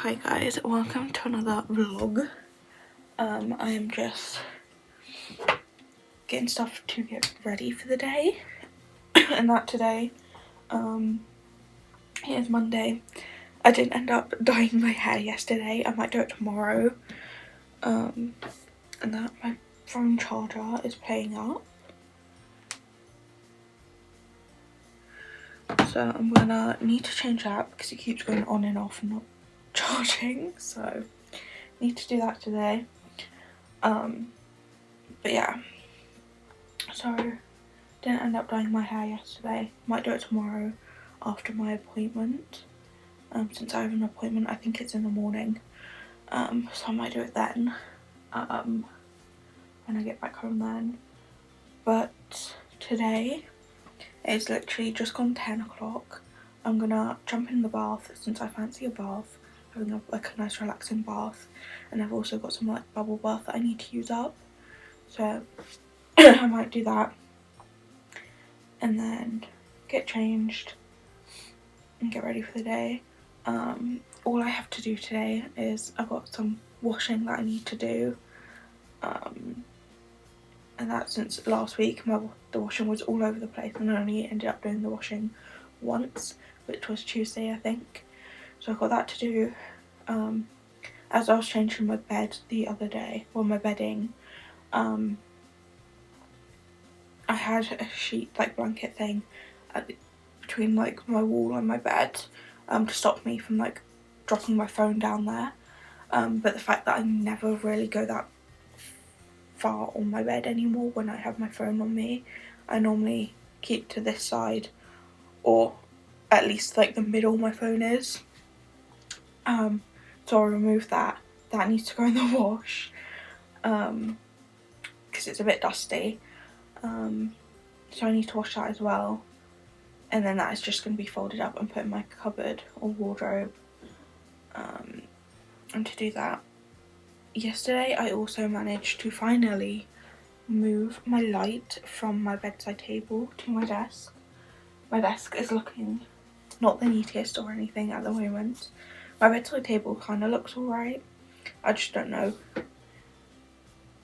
Hi guys, welcome to another vlog. I am just getting stuff to get ready for the day and that today it is Monday. I didn't end up dyeing my hair yesterday. I might do it tomorrow. And that my phone charger is playing up, so I'm gonna need to change that because it keeps going on and off and not charging, so need to do that today. But yeah, so didn't end up dyeing my hair yesterday. Might do it tomorrow after my appointment. Since I have an appointment, I think it's in the morning. So I might do it then. When I get back home then. But today it's literally just gone 10 o'clock. I'm gonna jump in the bath since I fancy a bath, having a nice relaxing bath, and I've also got some like bubble bath that I need to use up, so I might do that and then get changed and get ready for the day. All I have to do today is I've got some washing that I need to do, and that since last week the washing was all over the place and I only ended up doing the washing once, which was Tuesday I think. So I've got that to do. As I was changing my bed the other day, well my bedding, I had a sheet like blanket thing between like my wall and my bed to stop me from like dropping my phone down there, but the fact that I never really go that far on my bed anymore when I have my phone on me, I normally keep to this side, or at least like the middle my phone is. So I'll remove that. That needs to go in the wash because it's a bit dusty, so I need to wash that as well, and then that is just going to be folded up and put in my cupboard or wardrobe. And to do that, yesterday I also managed to finally move my light from my bedside table to my desk. My desk is looking not the neatest or anything at the moment. My bedside table kind of looks alright. I just don't know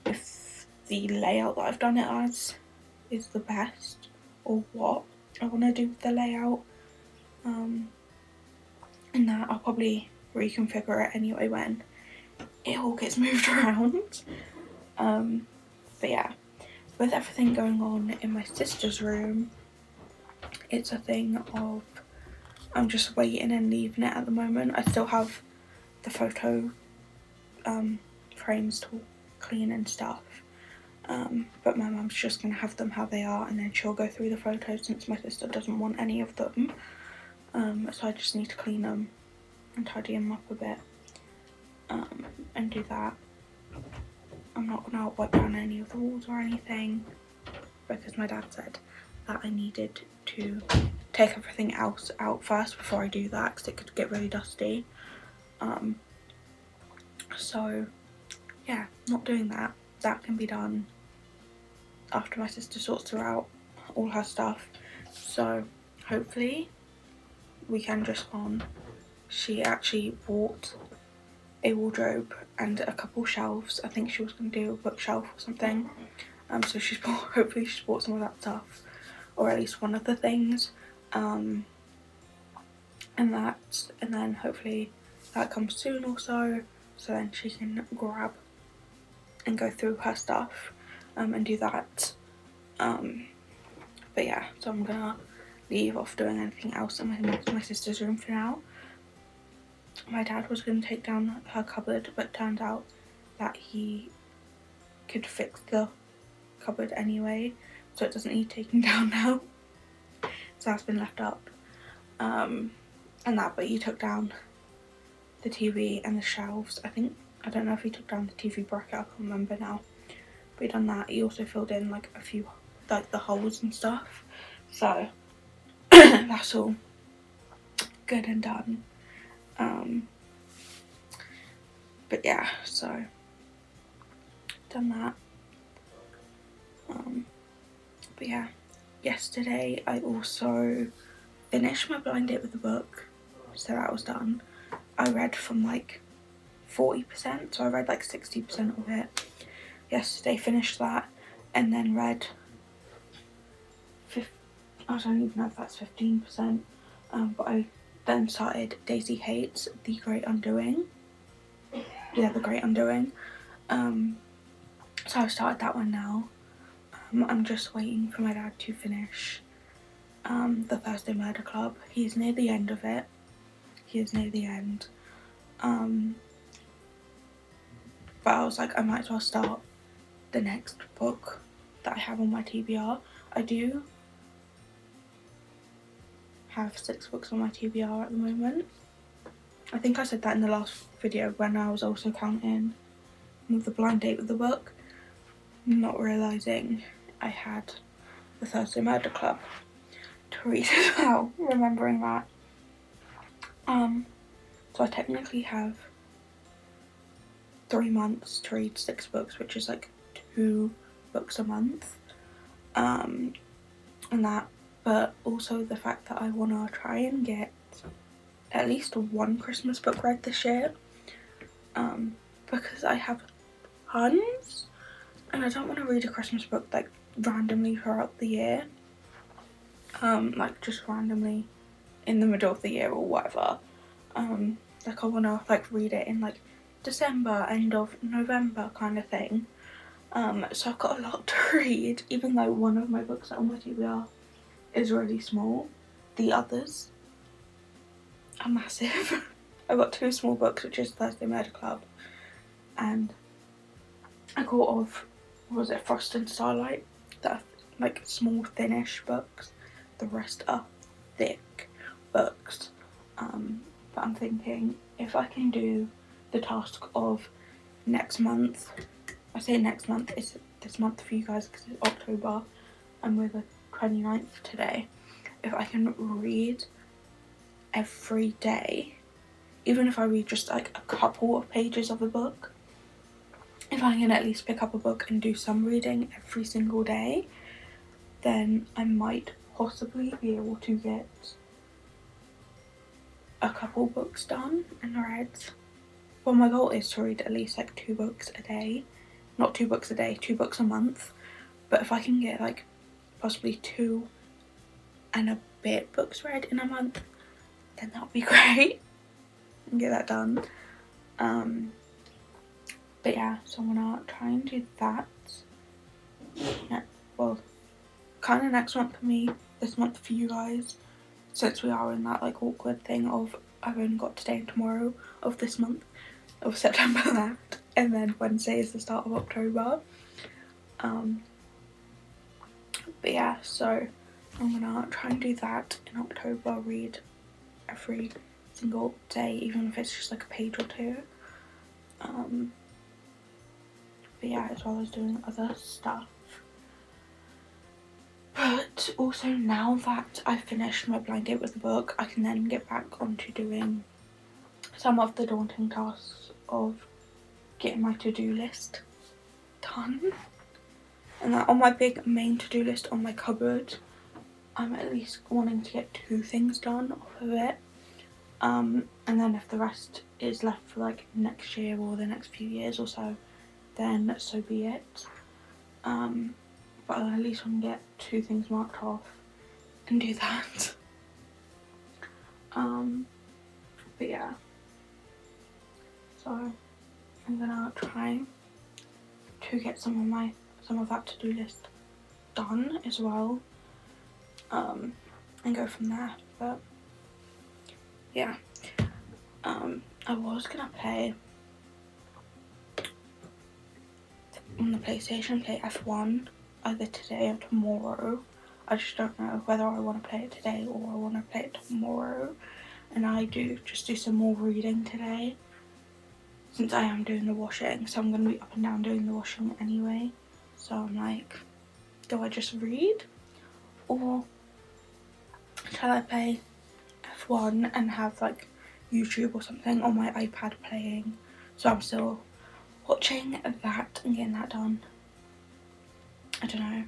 if the layout that I've done it as is the best or what I want to do with the layout. And that I'll probably reconfigure it anyway when it all gets moved around. But yeah, with everything going on in my sister's room, it's a thing of I'm just waiting and leaving it at the moment. I still have the photo frames to clean and stuff, but my mum's just gonna have them how they are, and then she'll go through the photos since my sister doesn't want any of them. So I just need to clean them and tidy them up a bit, and do that. I'm not gonna wipe down any of the walls or anything because my dad said that I needed to take everything else out first before I do that because it could get really dusty. So yeah, not doing that. That can be done after my sister sorts her out all her stuff. So hopefully weekend just gone, she actually bought a wardrobe and a couple shelves. I think she was going to do a bookshelf or something. So hopefully she's bought some of that stuff, or at least one of the things. And then hopefully that comes soon or so then she can grab and go through her stuff and do that. But yeah, so I'm gonna leave off doing anything else in my sister's room for now. My dad was going to take down her cupboard, but turned out that he could fix the cupboard anyway, so it doesn't need taking down now. So that's been left up. But he took down the TV and the shelves. I don't know if he took down the TV bracket, I can't remember now. But he done that. He also filled in like a few, like the holes and stuff. So that's all good and done. But yeah, so done that. But yeah, yesterday I also finished my blind date with the book, so that was done. I read from like 40%, so I read like 60% of it yesterday, finished that, and then read I don't even know if that's 15%, but I then started Daisy Hates The Great Undoing. Yeah, The Great Undoing. So I've started that one now. I'm just waiting for my dad to finish the Thursday Murder Club. He's near the end of it. He is near the end. But I was like, I might as well start the next book that I have on my TBR. I do have 6 books on my TBR at the moment. I think I said that in the last video when I was also counting the blind date with the book, not realising I had the Thursday Murder Club to read as well, remembering that. So I technically have 3 months to read 6 books, which is like 2 books a month. And that, but also the fact that I want to try and get at least one Christmas book read this year, because I have tons and I don't want to read a Christmas book like randomly throughout the year, like just randomly in the middle of the year or whatever. Like I want to like read it in like December, end of November kind of thing. So I've got a lot to read, even though one of my books on my TBR is really small. The others are massive. I've got 2 small books, which is Thursday Murder Club and a quart of, what was it, Frost and Starlight, that are like small thinnish books. The rest are thick books. But I'm thinking if I can do the task of next month, I say next month, it's this month for you guys because it's October and we're the 29th today. If I can read every day, even if I read just like a couple of pages of a book, if I can at least pick up a book and do some reading every single day, then I might possibly be able to get a couple books done and read. Well, my goal is to read at least like 2 books a day. Not 2 books a day, 2 books a month. But if I can get like possibly 2 and a bit books read in a month, then that would be great. And get that done. But yeah, so I'm gonna try and do that. Yeah, well, kind of next month for me, this month for you guys, since we are in that like awkward thing of I've only got today and tomorrow of this month of September left, and then Wednesday is the start of October. But yeah, so I'm gonna try and do that in October, read every single day, even if it's just like a page or 2. But yeah, as well as doing other stuff. But also now that I've finished my blind date with the book, I can then get back onto doing some of the daunting tasks of getting my to-do list done. And that on my big main to-do list on my cupboard, I'm at least wanting to get 2 things done off of it. And then if the rest is left for like next year or the next few years or so, then so be it. But I at least want to get 2 things marked off and do that. But yeah, so I'm gonna try to get some of that to-do list done as well, and go from there. But yeah, I was gonna play on the PlayStation, play F1 either today or tomorrow. I just don't know whether I want to play it today or I want to play it tomorrow. And I do just do some more reading today, since I am doing the washing, so I'm going to be up and down doing the washing anyway. So I'm like, do I just read, or shall I play F1 and have like YouTube or something on my iPad playing? So I'm still watching that and getting that done. I don't know.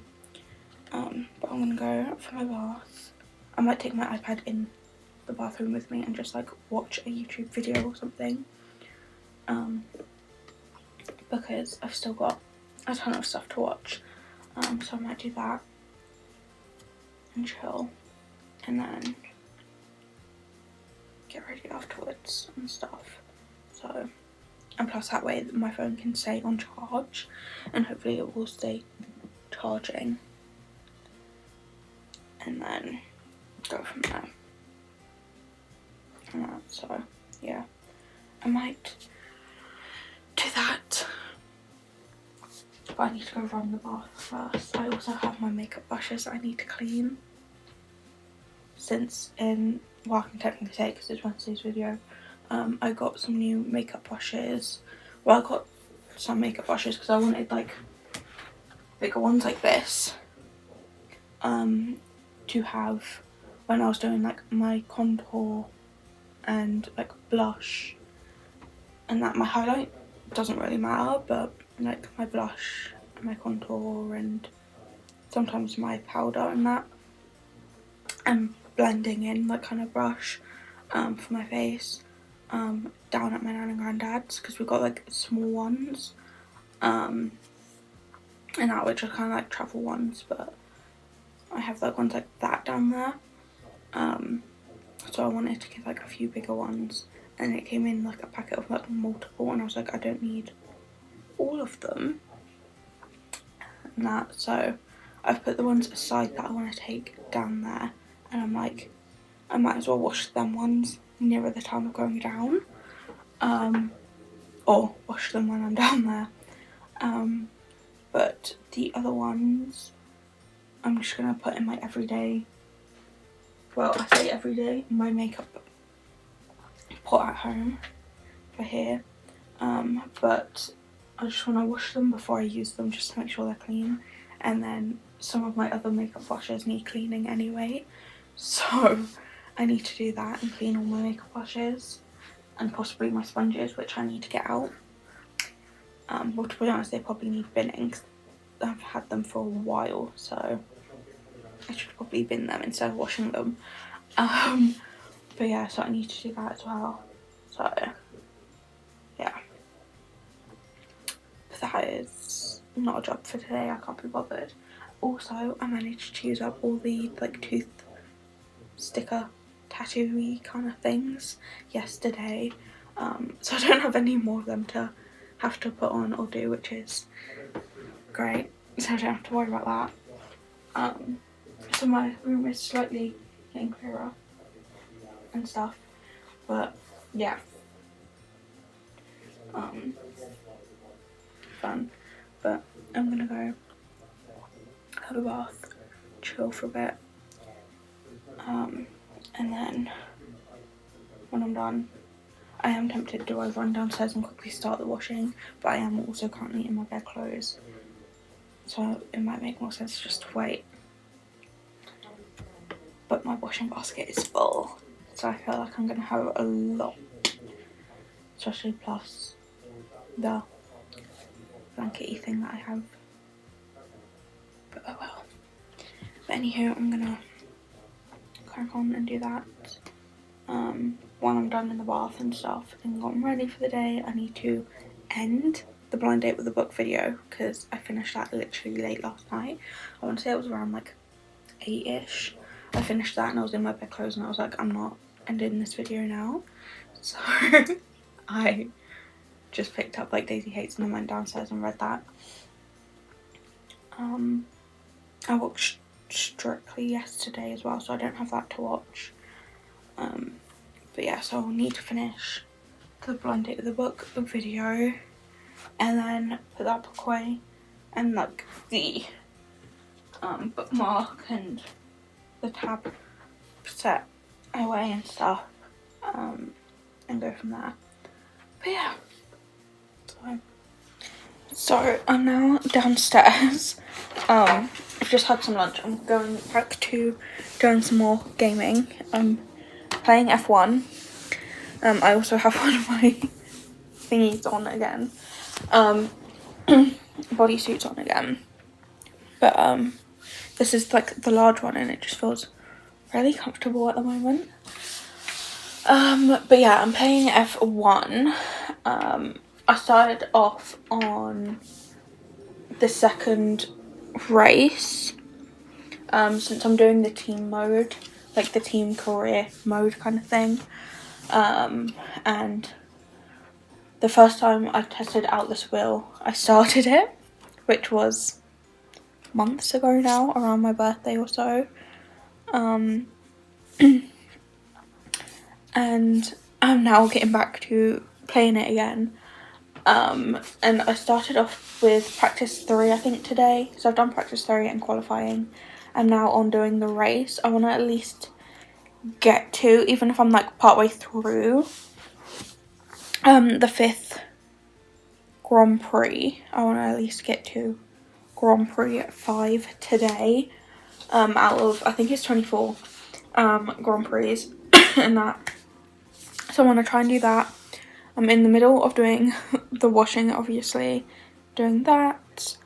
But I'm gonna go for my bath. I might take my iPad in the bathroom with me and just like watch a YouTube video or something, because I've still got a ton of stuff to watch, so I might do that and chill, and then get ready afterwards and stuff. So, and plus that way my phone can stay on charge, and hopefully it will stay charging, and then go from there. And that, so yeah, I might do that, but I need to go run the bath first. I also have my makeup brushes that I need to clean, since well, I can technically say because it's Wednesday's video, I got some new makeup brushes. Well, I got some makeup brushes because I wanted like bigger ones like this, to have when I was doing like my contour and like blush, and that my highlight doesn't really matter, but like my blush and my contour and sometimes my powder and that, and blending in that kind of brush for my face, down at my nan and granddad's, because we've got like small ones, and that which are kind of like travel ones, but I have like ones like that down there, so I wanted to get like a few bigger ones, and it came in like a packet of like multiple, and I was like, I don't need all of them, and that, so I've put the ones aside that I want to take down there, and I'm like, I might as well wash them ones nearer the time of going down, or wash them when I'm down there, but the other ones I'm just gonna put in my everyday, well, I say everyday, my makeup pot at home for here, but I just want to wash them before I use them just to make sure they're clean, and then some of my other makeup brushes need cleaning anyway, so I need to do that and clean all my makeup brushes, and possibly my sponges, which I need to get out. Well, to be honest, they probably need binning, 'cause I've had them for a while, so I should probably bin them instead of washing them. But yeah, so I need to do that as well. So yeah, but that is not a job for today. I can't be bothered. Also, I managed to use up all the like tooth sticker tattoo-y kind of things yesterday, so I don't have any more of them to have to put on or do, which is great, so I don't have to worry about that. So my room is slightly getting clearer and stuff, but yeah, fun. But I'm gonna go have a bath, chill for a bit, and then when I'm done, I am tempted to either run downstairs and quickly start the washing, but I am also currently in my bedclothes, so it might make more sense just to wait. But my washing basket is full, so I feel like I'm going to have a lot, especially plus the blankety thing that I have, but oh well. But anywho, I'm going to crack on and do that. While I'm done in the bath and stuff and gotten ready for the day, I need to end the blind date with a book video, because I finished that literally late last night. I want to say it was around like 8ish. I finished that and I was in my bedclothes and I was like, I'm not ending this video now. So I just picked up like Daisy Hates and then went downstairs and read that. I watched Strictly yesterday as well, so I don't have that to watch. But yeah, so I'll need to finish the blind date with the book video, and then put that book away, and like the bookmark and the tab set away and stuff, and go from there. But yeah, so I'm now downstairs. I've just had some lunch. I'm going back to doing some more gaming. I'm playing F1. I also have one of my thingies on again. Bodysuits on again. But this is like the large one and it just feels really comfortable at the moment. But yeah, I'm playing F1. I started off on the second race, since I'm doing the team mode, like the team career mode kind of thing. And the first time I tested out this wheel, I started it, which was months ago now, around my birthday or so. And I'm now getting back to playing it again. And I started off with practice 3, I think, today. So I've done practice 3 and qualifying. I'm now on doing the race. I want to at least get to, even if I'm like partway through the 5th Grand Prix, I want to at least get to Grand Prix 5 today, out of, I think it's 24 Grand Prix and that. So I want to try and do that. I'm in the middle of doing the washing, obviously, doing that,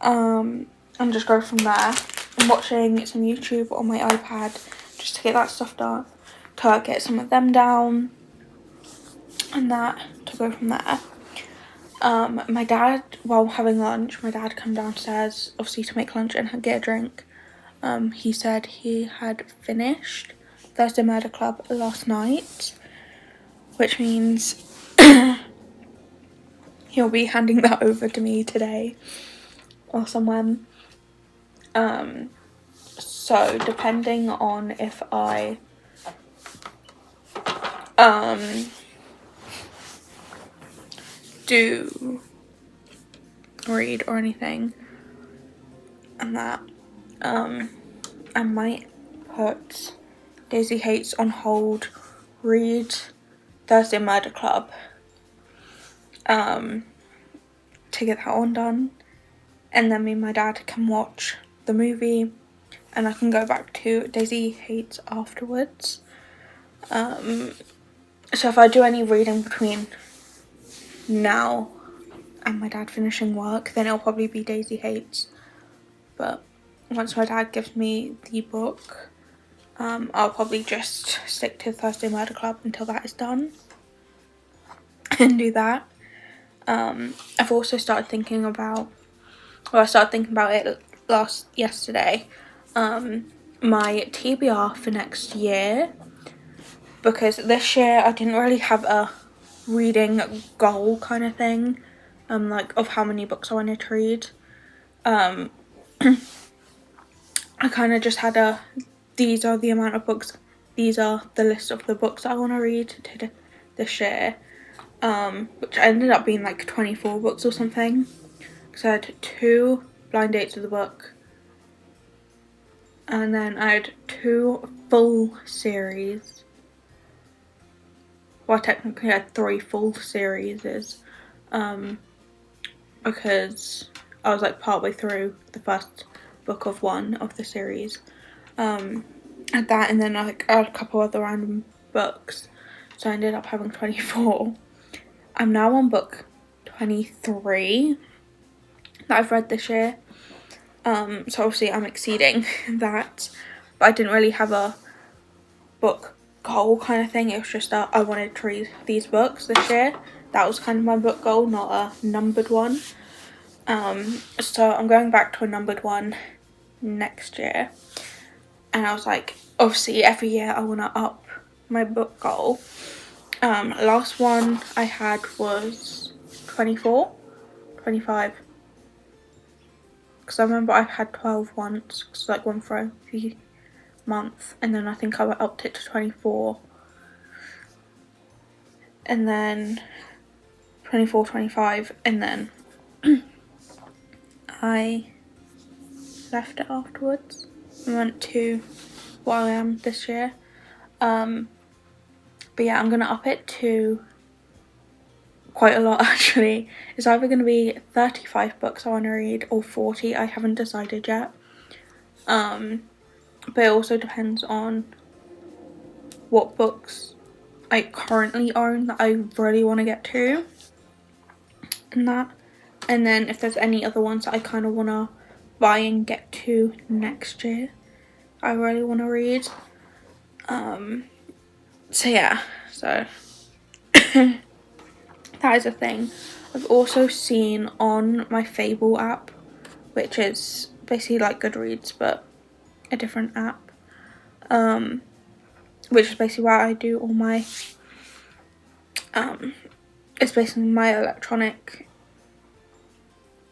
and just go from there. I'm watching some YouTube on my iPad just to get that stuff done, to get some of them down, and that, to go from there. My dad, while having lunch, my dad came downstairs, obviously to make lunch and get a drink. He said he had finished Thursday Murder Club last night, which means he'll be handing that over to me today or somewhere. So depending on if I do read or anything and that, I might put Daisy Hates on hold, read Thursday Murder Club, to get that one done, and then me and my dad can watch the movie and I can go back to Daisy Hates afterwards. So if I do any reading between now and my dad finishing work, then it'll probably be Daisy Hates. But once my dad gives me the book, I'll probably just stick to Thursday Murder Club until that is done and do that. I've also started thinking about, well, I started thinking about it yesterday, my TBR for next year, because this year I didn't really have a reading goal kind of thing, like of how many books I wanted to read. I kind of just had these are the amount of books, these are the list of the books I want to read to this year, which ended up being like 24 books or something, because I had 2 blind dates of the book, and then I had 2 full series. Well, technically I had 3 full series, because I was like partway through the first book of one of the series, at that, and then like I had a couple other random books, so I ended up having 24. I'm now on book 23 that I've read this year, so obviously I'm exceeding that, but I didn't really have a book goal kind of thing. It was just that I wanted to read these books this year. That was kind of my book goal, not a numbered one. So I'm going back to a numbered one next year, and I was like, obviously every year I want to up my book goal. Last one I had was 24, 25, because I remember I've had 12 once, because like one for every month, and then I think I upped it to 24, and then 24, 25, and then I left it afterwards and went to what I am this year. But yeah, I'm gonna up it to quite a lot actually. It's either gonna be 35 books I want to read or 40. I haven't decided yet. But it also depends on what books I currently own that I really want to get to, and that, and then if there's any other ones that I kind of want to buy and get to next year I really want to read. So yeah, so that is a thing. I've also seen on my Fable app, which is basically like Goodreads but a different app, which is basically where I do all my it's basically my electronic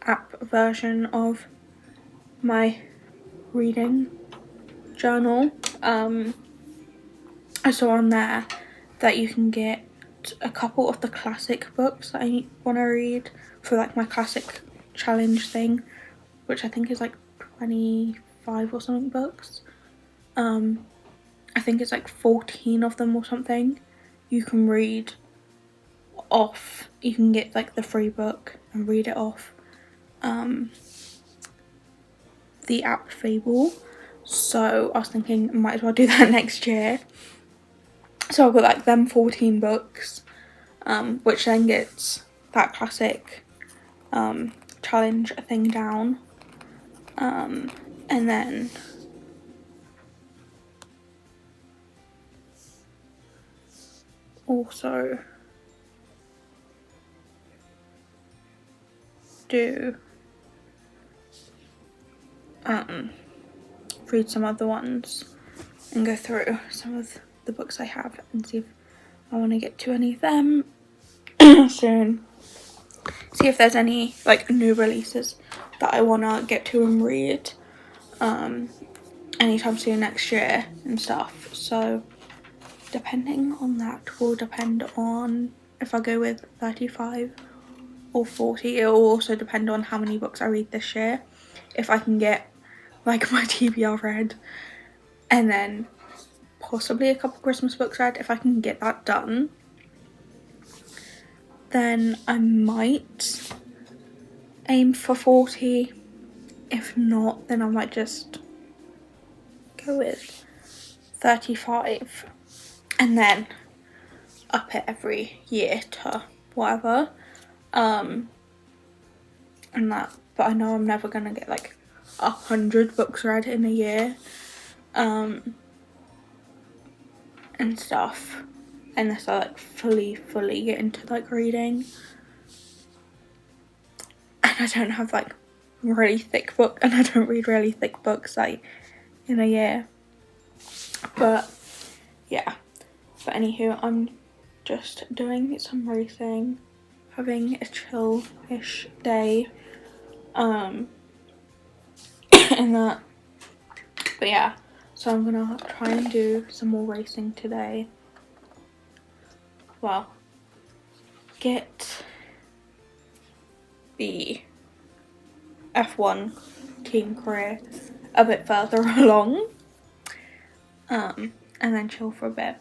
app version of my reading journal. I saw on there that you can get a couple of the classic books that I want to read for like my classic challenge thing, which I think is like 25 or something books. I think it's like 14 of them or something you can read off. You can get like the free book and read it off the app Fable. So I was thinking I might as well do that next year. So I've got like them 14 books, which then gets that classic challenge thing down, and then also do read some other ones and go through some of the books I have and see if I want to get to any of them soon. See if there's any like new releases that I want to get to and read anytime soon next year and stuff. So depending on that will depend on if I go with 35 or 40. It will also depend on how many books I read this year. If I can get like my TBR read and then possibly a couple Christmas books read, if I can get that done, then I might aim for 40. If not, then I might just go with 35 and then up it every year to whatever. And that, but I know I'm never gonna get like 100 books read in a year and stuff, unless I like fully get into like reading. And I don't have like really thick book, and I don't read really thick books like in a year. But yeah, but anywho, I'm just doing some racing, having a chill-ish day, and that. But yeah, so I'm gonna try and do some more racing today. Well, get the F1 team career a bit further along, and then chill for a bit.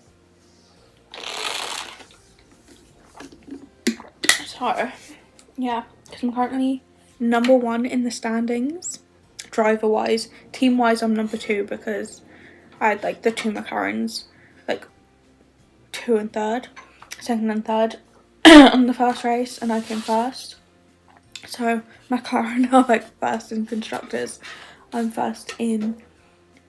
So yeah, because I'm currently number 1 in the standings, driver wise. Team wise I'm number 2 because I had like the 2 McLarens, like 2 and 3rd, 2nd and 3rd on the first race, and I came first. So McLaren are like first in constructors, I'm first in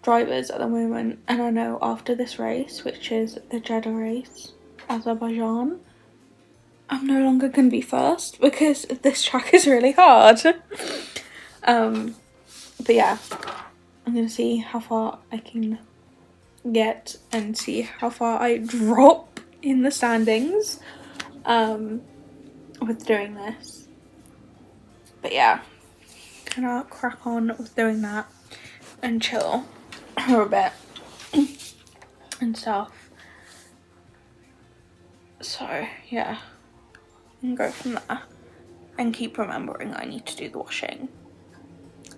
drivers at the moment. And I know after this race, which is the Jeddah race, Azerbaijan, I'm no longer going to be first because this track is really hard. But yeah, I'm going to see how far I can get and see how far I drop in the standings with doing this. But yeah, gonna crack on with doing that and chill for a bit and stuff. So yeah, and go from there and keep remembering I need to do the washing,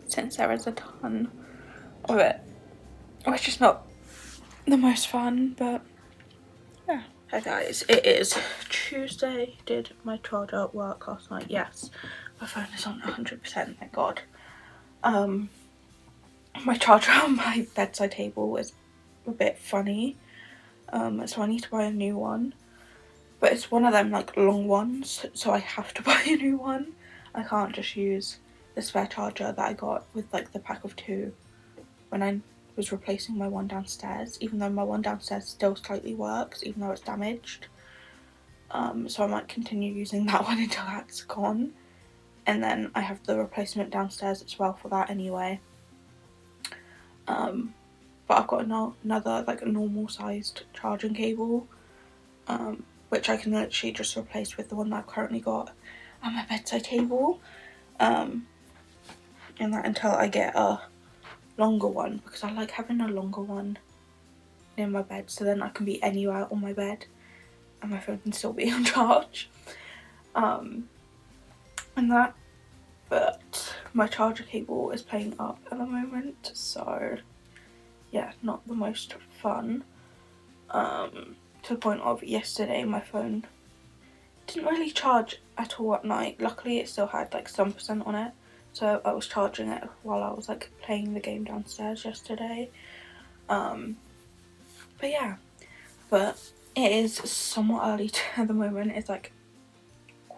since there is a ton of it, which is not the most fun, but yeah. Hi guys, it is Tuesday. Did my charger work last night? Yes, my phone is on 100%, thank god. My charger on my bedside table is a bit funny, so I need to buy a new one. But it's one of them like long ones, so I have to buy a new one. I can't just use the spare charger that I got with like the pack of 2 when I was replacing my one downstairs, even though my one downstairs still slightly works, even though it's damaged. So I might continue using that one until that's gone. And then I have the replacement downstairs as well for that anyway. But I've got another like a normal sized charging cable, which I can literally just replace with the one that I've currently got at my bedside table. And that until I get a longer one, because I like having a longer one near my bed, so then I can be anywhere on my bed and my phone can still be on charge. And that, but my charger cable is playing up at the moment, so yeah, not the most fun. To the point of yesterday my phone didn't really charge at all at night. Luckily it still had like some percent on it, so I was charging it while I was like playing the game downstairs yesterday. But yeah, but it is somewhat early at the moment. It's like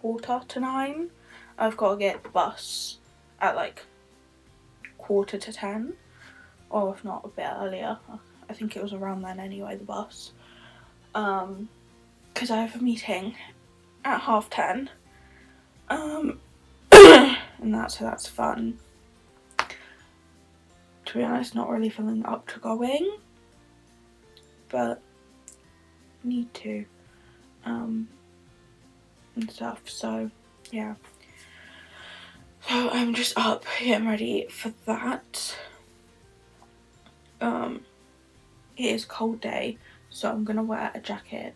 9:15. I've got to get the bus at like 9:45, or if not a bit earlier. I think it was around then anyway, the bus. Because I have a meeting at 10:30. And that's fun. To be honest, not really feeling up to going, but need to, and stuff, so yeah. So I'm just up getting ready for that. It is a cold day, so I'm gonna wear a jacket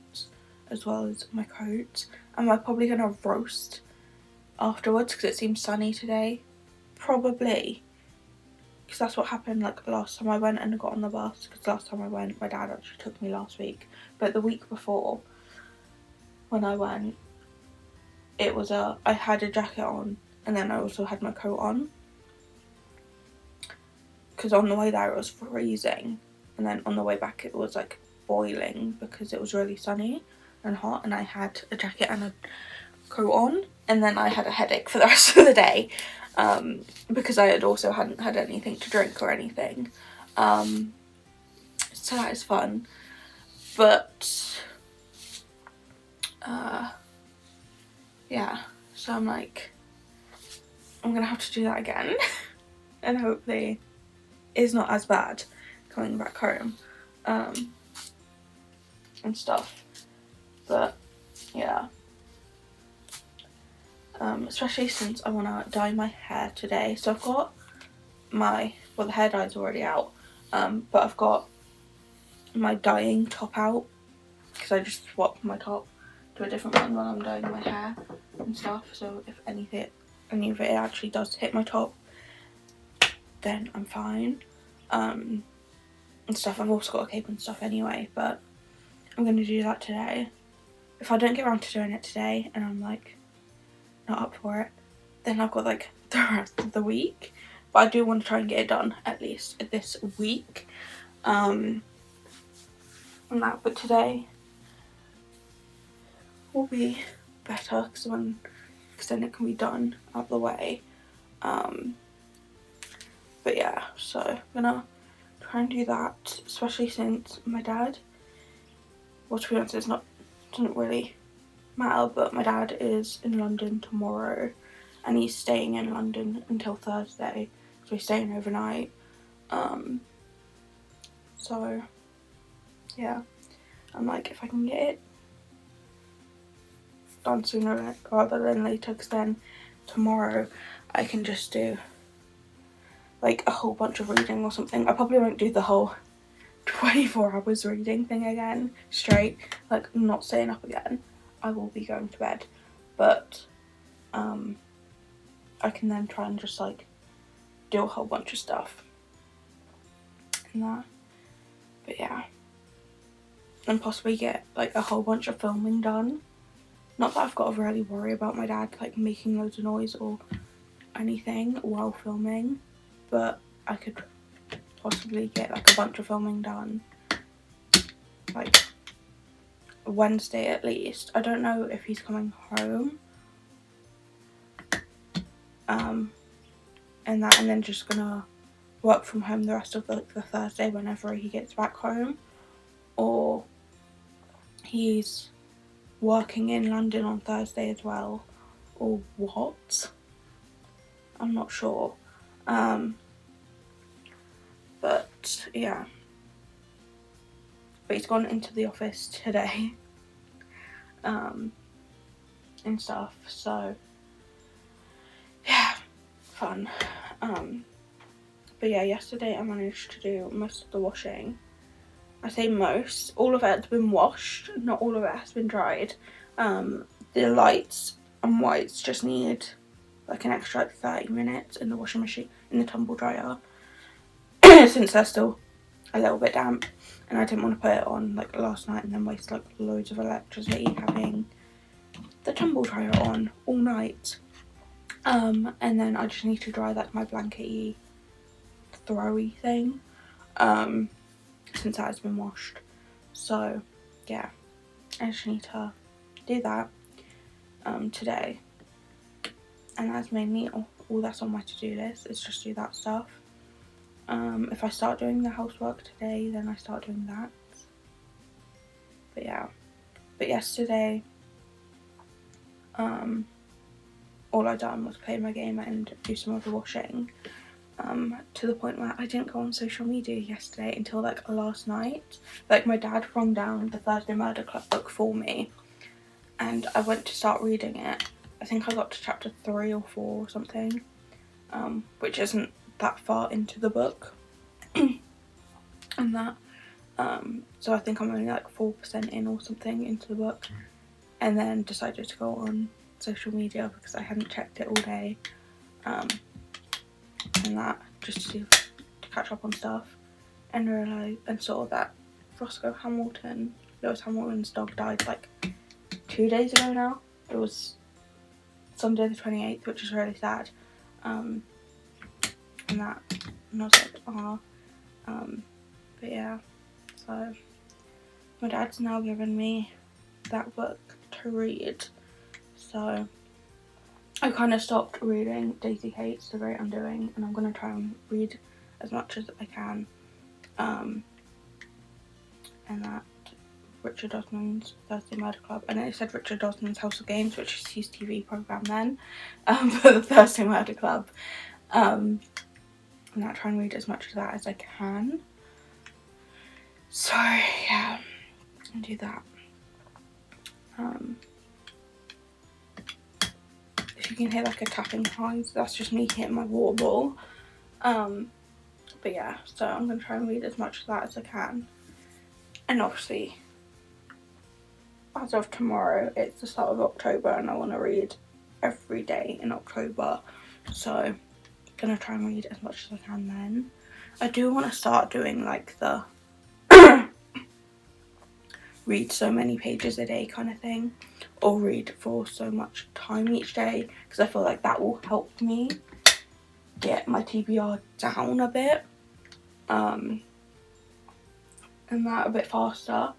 as well as my coat, and I'm probably gonna roast afterwards because it seems sunny today. Probably, because that's what happened like last time I went and got on the bus, because last time I went my dad actually took me last week, but the week before when I went, it was I had a jacket on and then I also had my coat on, because on the way there it was freezing, and then on the way back it was like boiling because it was really sunny and hot, and I had a jacket and a coat on, and then I had a headache for the rest of the day, because I hadn't had anything to drink or anything. So that is fun, but yeah, so I'm like, I'm gonna have to do that again and hopefully it's not as bad coming back home, and stuff. But yeah, especially since I want to dye my hair today. So I've got the hair dye's already out, but I've got my dyeing top out, because I just swapped my top to a different one when I'm dyeing my hair and stuff, so if any of it actually does hit my top, then I'm fine, and stuff. I've also got a cape and stuff anyway, but I'm going to do that today. If I don't get around to doing it today and I'm like not up for it, then I've got like the rest of the week, but I do want to try and get it done at least this week, and that. But today will be better because then it can be done out of the way. But yeah, so I'm gonna try and do that, especially since my dad, well, to be honest, doesn't really matter, but my dad is in London tomorrow and he's staying in London until Thursday, so he's staying overnight. So yeah, I'm like, if I can get it done sooner rather than later, because then tomorrow I can just do like a whole bunch of reading or something. I probably won't do the whole 24 hours reading thing again straight, like not staying up again. I will be going to bed, but I can then try and just like do a whole bunch of stuff and that. But yeah, and possibly get like a whole bunch of filming done. Not that I've got to really worry about my dad like making loads of noise or anything while filming, but I could possibly get like a bunch of filming done like Wednesday at least. I don't know if he's coming home, and then just gonna work from home the rest of the Thursday whenever he gets back home, or he's working in London on Thursday as well, or what? I'm not sure. But yeah. But he's gone into the office today. And stuff, so yeah, fun. But yeah, yesterday I managed to do most of the washing. I say most, all of it's been washed, not all of it has been dried. The lights and whites just need like an extra like 30 minutes in the washing machine, in the tumble dryer, since they're still a little bit damp, and I didn't want to put it on like last night and then waste like loads of electricity having the tumble dryer on all night. And then I just need to dry like my blankety throwy thing, since that has been washed. So yeah, I just need to do that today, and that's mainly all that's on my to-do list, is just do that stuff. If I start doing the housework today, then I start doing that. But yeah, but yesterday all I done was play my game and do some of the washing, to the point where I didn't go on social media yesterday until like last night. Like my dad rung down the Thursday Murder Club book for me, and I went to start reading it. I think I got to chapter 3 or 4 or something, which isn't that far into the book. And that, so I think I'm only like 4% in or something into the book, and then decided to go on social media because I hadn't checked it all day, and that, just to catch up on stuff, and realised and saw that Lewis Hamilton's dog died like 2 days ago now. It was Sunday the 28th, which is really sad. And I was like, but yeah, so my dad's now given me that book to read, so I kind of stopped reading Daisy Hates The Great Undoing, and I'm going to try and read as much as I can, and that Richard Osman's Thursday Murder Club, and it said Richard Osman's House of Games, which is his TV programme then, for the Thursday Murder Club, and I try and read as much of that as I can. So yeah, I'll do that. If you can hear like a tapping noise, that's just me hitting my water bottle. But yeah, so I'm going to try and read as much of that as I can. And obviously, as of tomorrow, it's the start of October, and I want to read every day in October. So I'm going to try and read as much as I can then. I do want to start doing like the read so many pages a day kind of thing, or read for so much time each day, because I feel like that will help me get my TBR down a bit, and that a bit faster,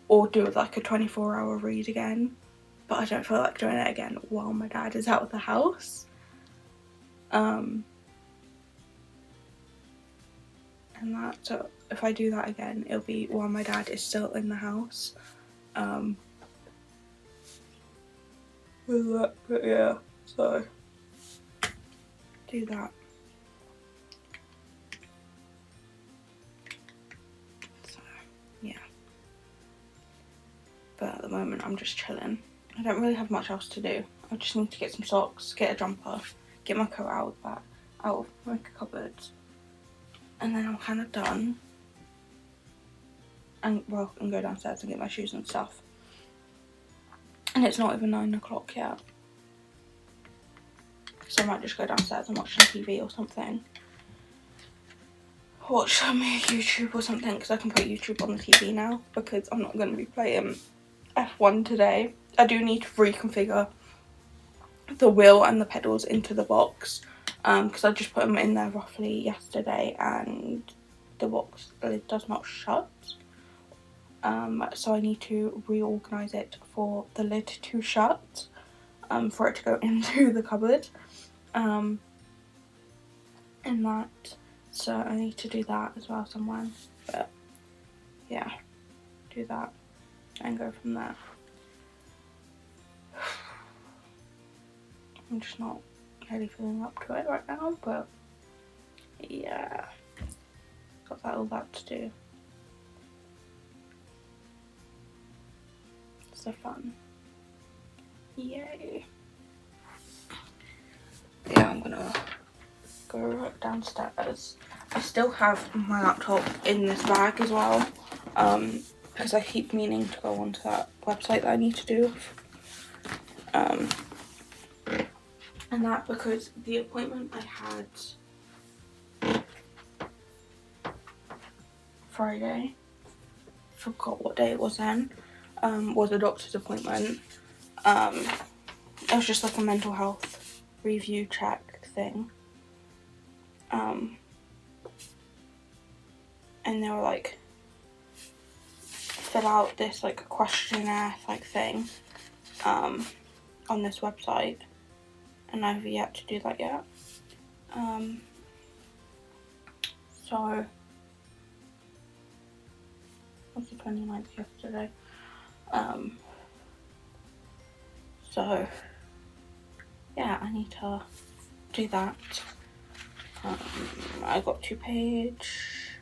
or do like a 24-hour read again, but I don't feel like doing it again while my dad is out of the house. And that, so if I do that again, it'll be while my dad is still in the house. But yeah, so do that. So yeah, but at the moment I'm just chilling. I don't really have much else to do. I just need to get some socks, get a jumper, get my coat out of my cupboard, and then I'm kind of done. And well, I can go downstairs and get my shoes and stuff. And it's not even 9 o'clock yet, so I might just go downstairs and watch some TV or something. Watch some YouTube or something, because I can put YouTube on the TV now, because I'm not going to be playing F1 today. I do need to reconfigure the wheel and the pedals into the box, because I just put them in there roughly yesterday and the box lid does not shut. So I need to reorganise it for the lid to shut, for it to go into the cupboard. and that, so I need to do that as well somewhere. But yeah, do that and go from there. I'm just not really feeling up to it right now, but yeah, got all that to do. So fun. Yay. Yeah, I'm gonna go downstairs. I still have my laptop in this bag as well, because I keep meaning to go onto that website that I need to do. And that because the appointment I had Friday, forgot what day it was then, was a doctor's appointment. It was just like a mental health review check thing. And they were like, fill out this like questionnaire like thing on this website, and I have yet to do that yet. So what's the 29th yesterday? So yeah, I need to do that. I got to page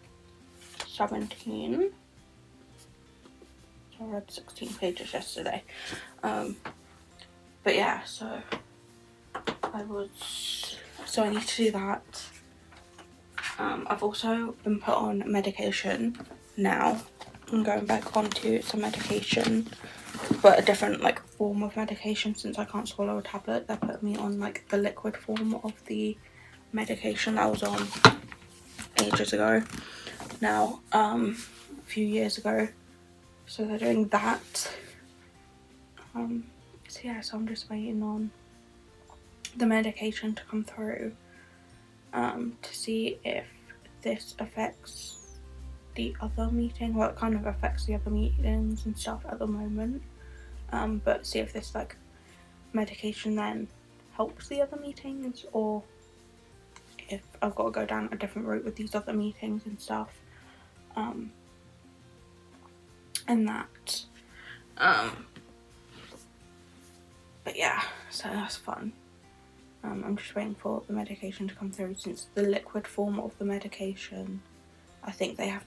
17. So I read 16 pages yesterday. But yeah, so I need to do that. I've also been put on medication now. I'm going back onto some medication, but a different like form of medication since I can't swallow a tablet. They put me on like the liquid form of the medication that I was on ages ago now, a few years ago. So they're doing that. So yeah, so I'm just waiting on the medication to come through to see if this affects the other meeting. Well, it kind of affects the other meetings and stuff at the moment, but see if this like medication then helps the other meetings, or if I've got to go down a different route with these other meetings and stuff. And that. But yeah, so that's fun. I'm just waiting for the medication to come through, since the liquid form of the medication, I think the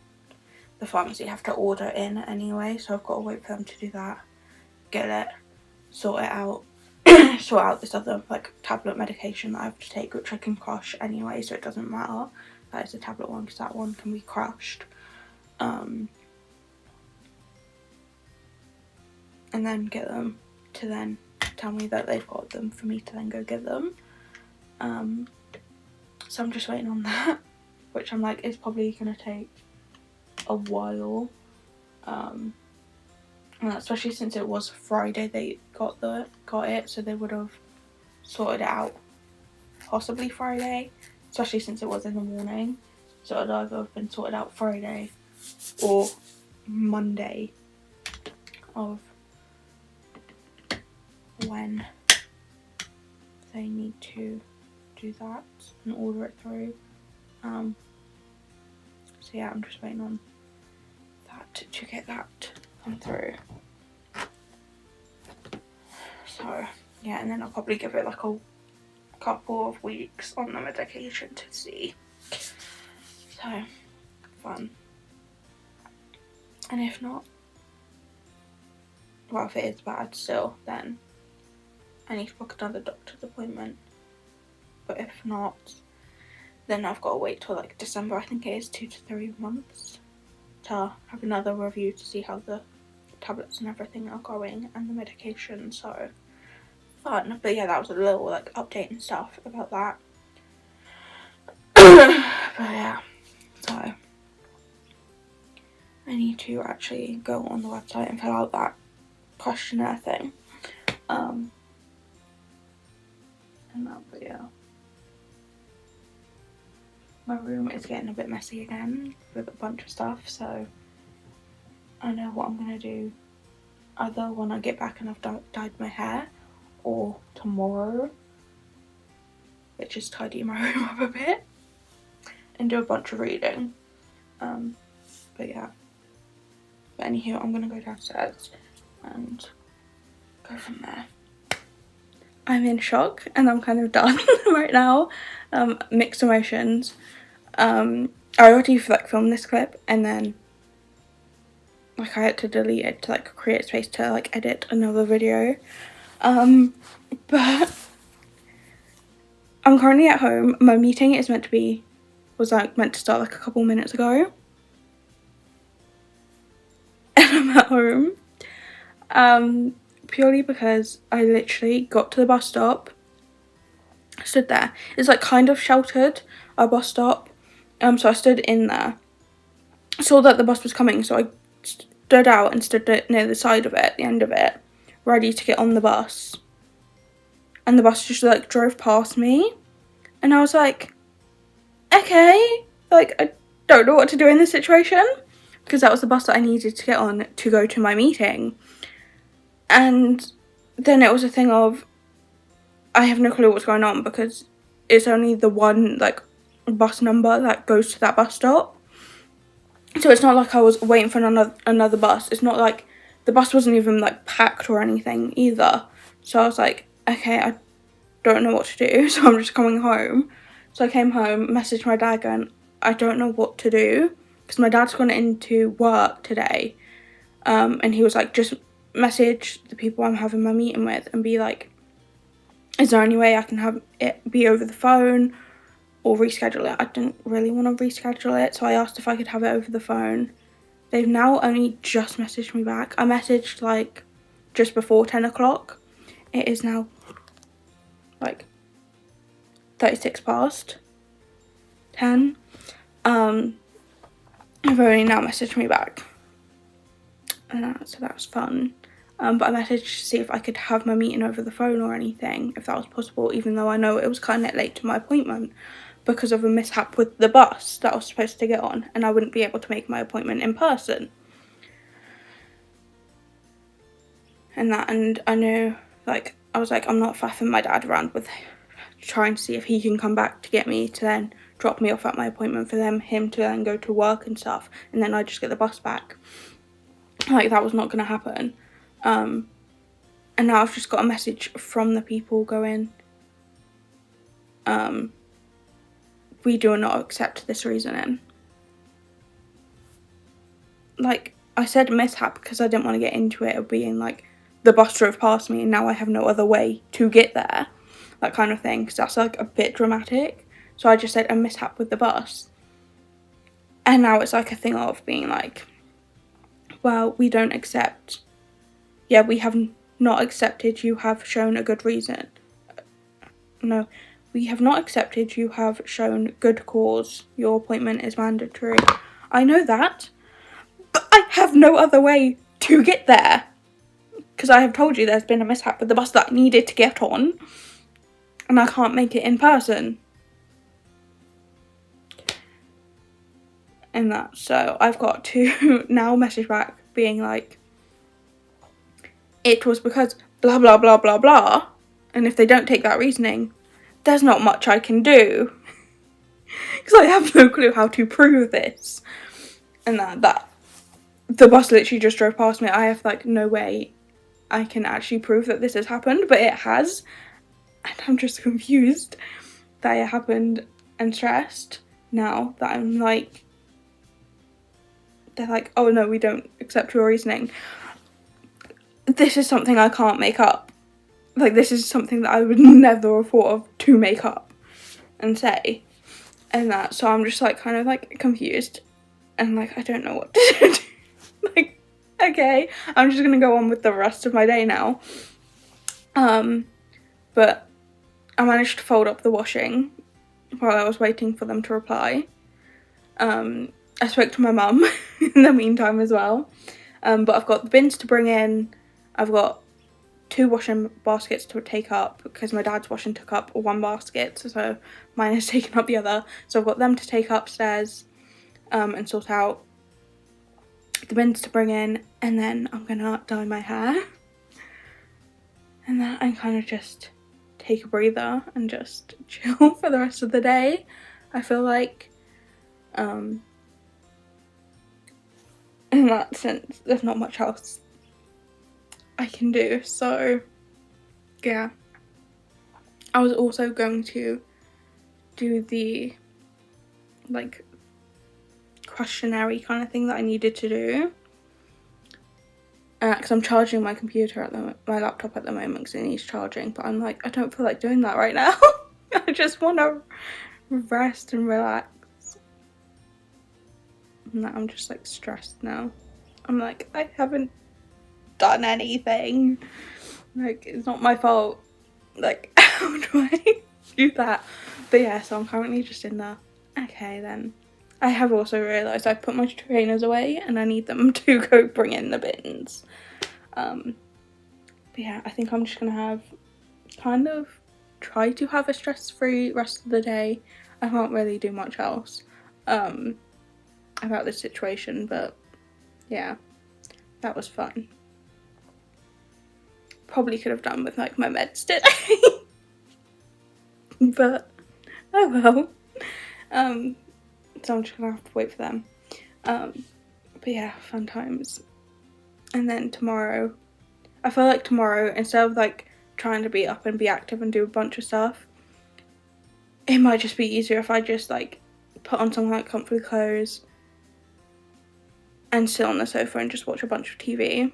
pharmacy have to order in anyway, so I've got to wait for them to do that, get it, sort it out, sort out this other like tablet medication that I have to take, which I can crush anyway, so it doesn't matter that it's a tablet one, because that one can be crushed. And then get them to then tell me that they've got them for me to then go get them. So I'm just waiting on that, which I'm like, it's probably gonna take a while, and especially since it was Friday they got it, so they would have sorted it out possibly Friday, especially since it was in the morning, so it'd either have been sorted out Friday or Monday of when they need to do that and order it through. So yeah, I'm just waiting on that to get that come through. So yeah, and then I'll probably give it like a couple of weeks on the medication to see. So fun. And if not, well, if it is bad still, then I need to book another doctor's appointment. But if not, then I've got to wait till like December, I think it is 2 to 3 months, to have another review to see how the tablets and everything are going and the medication. So fun. But yeah, that was a little like update and stuff about that. But yeah, so I need to actually go on the website and fill out that questionnaire thing. And that, but yeah. My room is getting a bit messy again with a bunch of stuff, so I know what I'm gonna do either when I get back and I've dyed my hair, or tomorrow, which is tidy my room up a bit. and do a bunch of reading. But yeah. But anywho, I'm gonna go downstairs and go from there. I'm in shock and I'm kind of done right now. Mixed emotions. I already like filmed this clip and then like I had to delete it to like create space to like edit another video. But I'm currently at home. My meeting is meant to start like a couple minutes ago. And I'm at home. Purely because I literally got to the bus stop, stood there. It's like kind of sheltered, our bus stop. So I stood in there, saw that the bus was coming, so I stood out and stood near the side of it, the end of it, ready to get on the bus. And the bus just like drove past me, and I was like, okay, like I don't know what to do in this situation, because that was the bus that I needed to get on to go to my meeting. And then it was a thing of, I have no clue what's going on because it's only the one like bus number that goes to that bus stop. So it's not like I was waiting for another bus. It's not like the bus wasn't even like packed or anything either. So I was like, okay, I don't know what to do. So I'm just coming home. So I came home, messaged my dad going, I don't know what to do because my dad's gone into work today. And he was like, just message the people I'm having my meeting with and be like, is there any way I can have it be over the phone or reschedule it? I didn't really want to reschedule it, so I asked if I could have it over the phone. They've now only just messaged me back. I messaged like just before 10 o'clock. It is now like 36 past 10. They've only now messaged me back. So that was fun. But I messaged to see if I could have my meeting over the phone or anything, if that was possible, even though I know it was kind of late to my appointment because of a mishap with the bus that I was supposed to get on, and I wouldn't be able to make my appointment in person. And I know, like, I was like, I'm not faffing my dad around with trying to see if he can come back to get me to then drop me off at my appointment for him to then go to work and stuff, and then I just get the bus back. Like, that was not going to happen. And now I've just got a message from the people going, we do not accept this reasoning. Like, I said mishap because I didn't want to get into it of being like, the bus drove past me and now I have no other way to get there. That kind of thing, because that's like a bit dramatic. So I just said a mishap with the bus. And now it's like a thing of being like, well, we don't accept. Yeah, we have not accepted. You have shown a good reason. No, we have not accepted. You have shown good cause. Your appointment is mandatory. I know that, but I have no other way to get there. Because I have told you there's been a mishap with the bus that I needed to get on. And I can't make it in person. And that, so I've got to now message back being like, it was because blah blah blah blah blah, and if they don't take that reasoning, there's not much I can do because I have no clue how to prove this. And that the bus literally just drove past me. I have like no way I can actually prove that this has happened, but it has, and I'm just confused that it happened and stressed now that I'm like, they're like, oh no, we don't accept your reasoning. This is something I can't make up. Like, this is something that I would never have thought of to make up and say. And that, so I'm just like kind of like confused and like I don't know what to do. Like, okay, I'm just gonna go on with the rest of my day now. But I managed to fold up the washing while I was waiting for them to reply. I spoke to my mum in the meantime as well. But I've got the bins to bring in. I've got 2 washing baskets to take up because my dad's washing took up 1 basket, so mine is taking up the other. So I've got them to take upstairs and sort out, the bins to bring in, and then I'm gonna dye my hair. And then I kind of just take a breather and just chill for the rest of the day. I feel like In that sense, there's not much else I can do. So yeah, I was also going to do the like questionnaire kind of thing that I needed to do, because I'm charging my computer my laptop at the moment because it needs charging, but I'm like, I don't feel like doing that right now. I just want to rest and relax. And I'm just like stressed now. I'm like, I haven't done anything. Like, it's not my fault. Like, how do I do that? But yeah, so I'm currently just in there. Okay, then. I have also realised I've put my trainers away and I need them to go bring in the bins. But yeah, I think I'm just gonna have try to have a stress-free rest of the day. I can't really do much else about this situation, but yeah, that was fun. Probably could have done with like my meds today. But oh well. So I'm just gonna have to wait for them. But yeah, fun times. And then tomorrow, I feel like tomorrow, instead of like trying to be up and be active and do a bunch of stuff, it might just be easier if I just like put on some like comfy clothes and sit on the sofa and just watch a bunch of TV.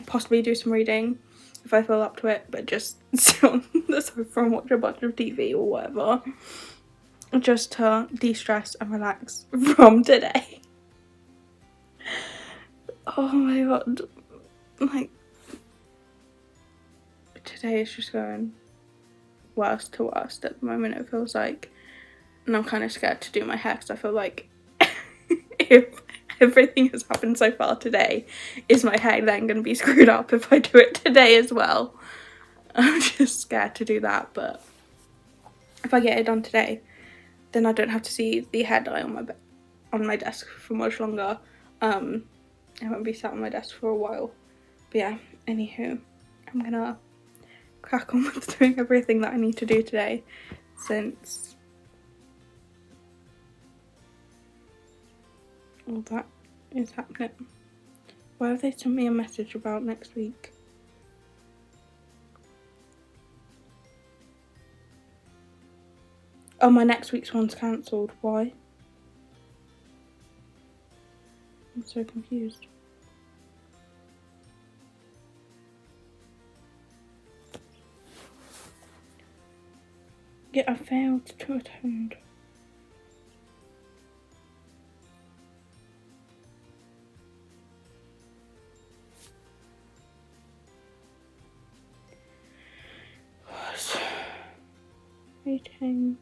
Possibly do some reading if I feel up to it, but just sit on the sofa and watch a bunch of TV or whatever, just to de-stress and relax from today. Oh my god, like today is just going worse to worst at the moment, it feels like, and I'm kind of scared to do my hair because I feel like if everything has happened so far today, is my hair then going to be screwed up if I do it today as well? I'm just scared to do that, but if I get it done today, then I don't have to see the hair dye on my desk for much longer. I won't be sat on my desk for a while. But yeah, anywho, I'm gonna crack on with doing everything that I need to do today, since all that is happening. Why have they sent me a message about next week? Oh, my next week's one's cancelled. Why? I'm so confused. Yeah, I failed to attend. Was waiting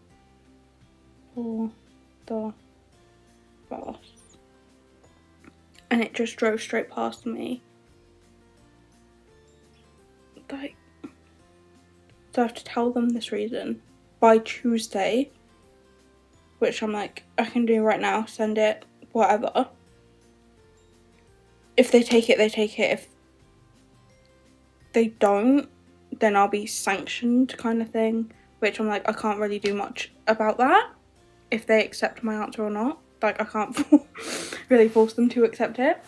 for the bus, and it just drove straight past me. Like, so I have to tell them this reason by Tuesday, which I'm like, I can do right now, send it, whatever. If they take it, they take it. If they don't, then I'll be sanctioned kind of thing, which I'm like, I can't really do much about that if they accept my answer or not. Like, I can't really force them to accept it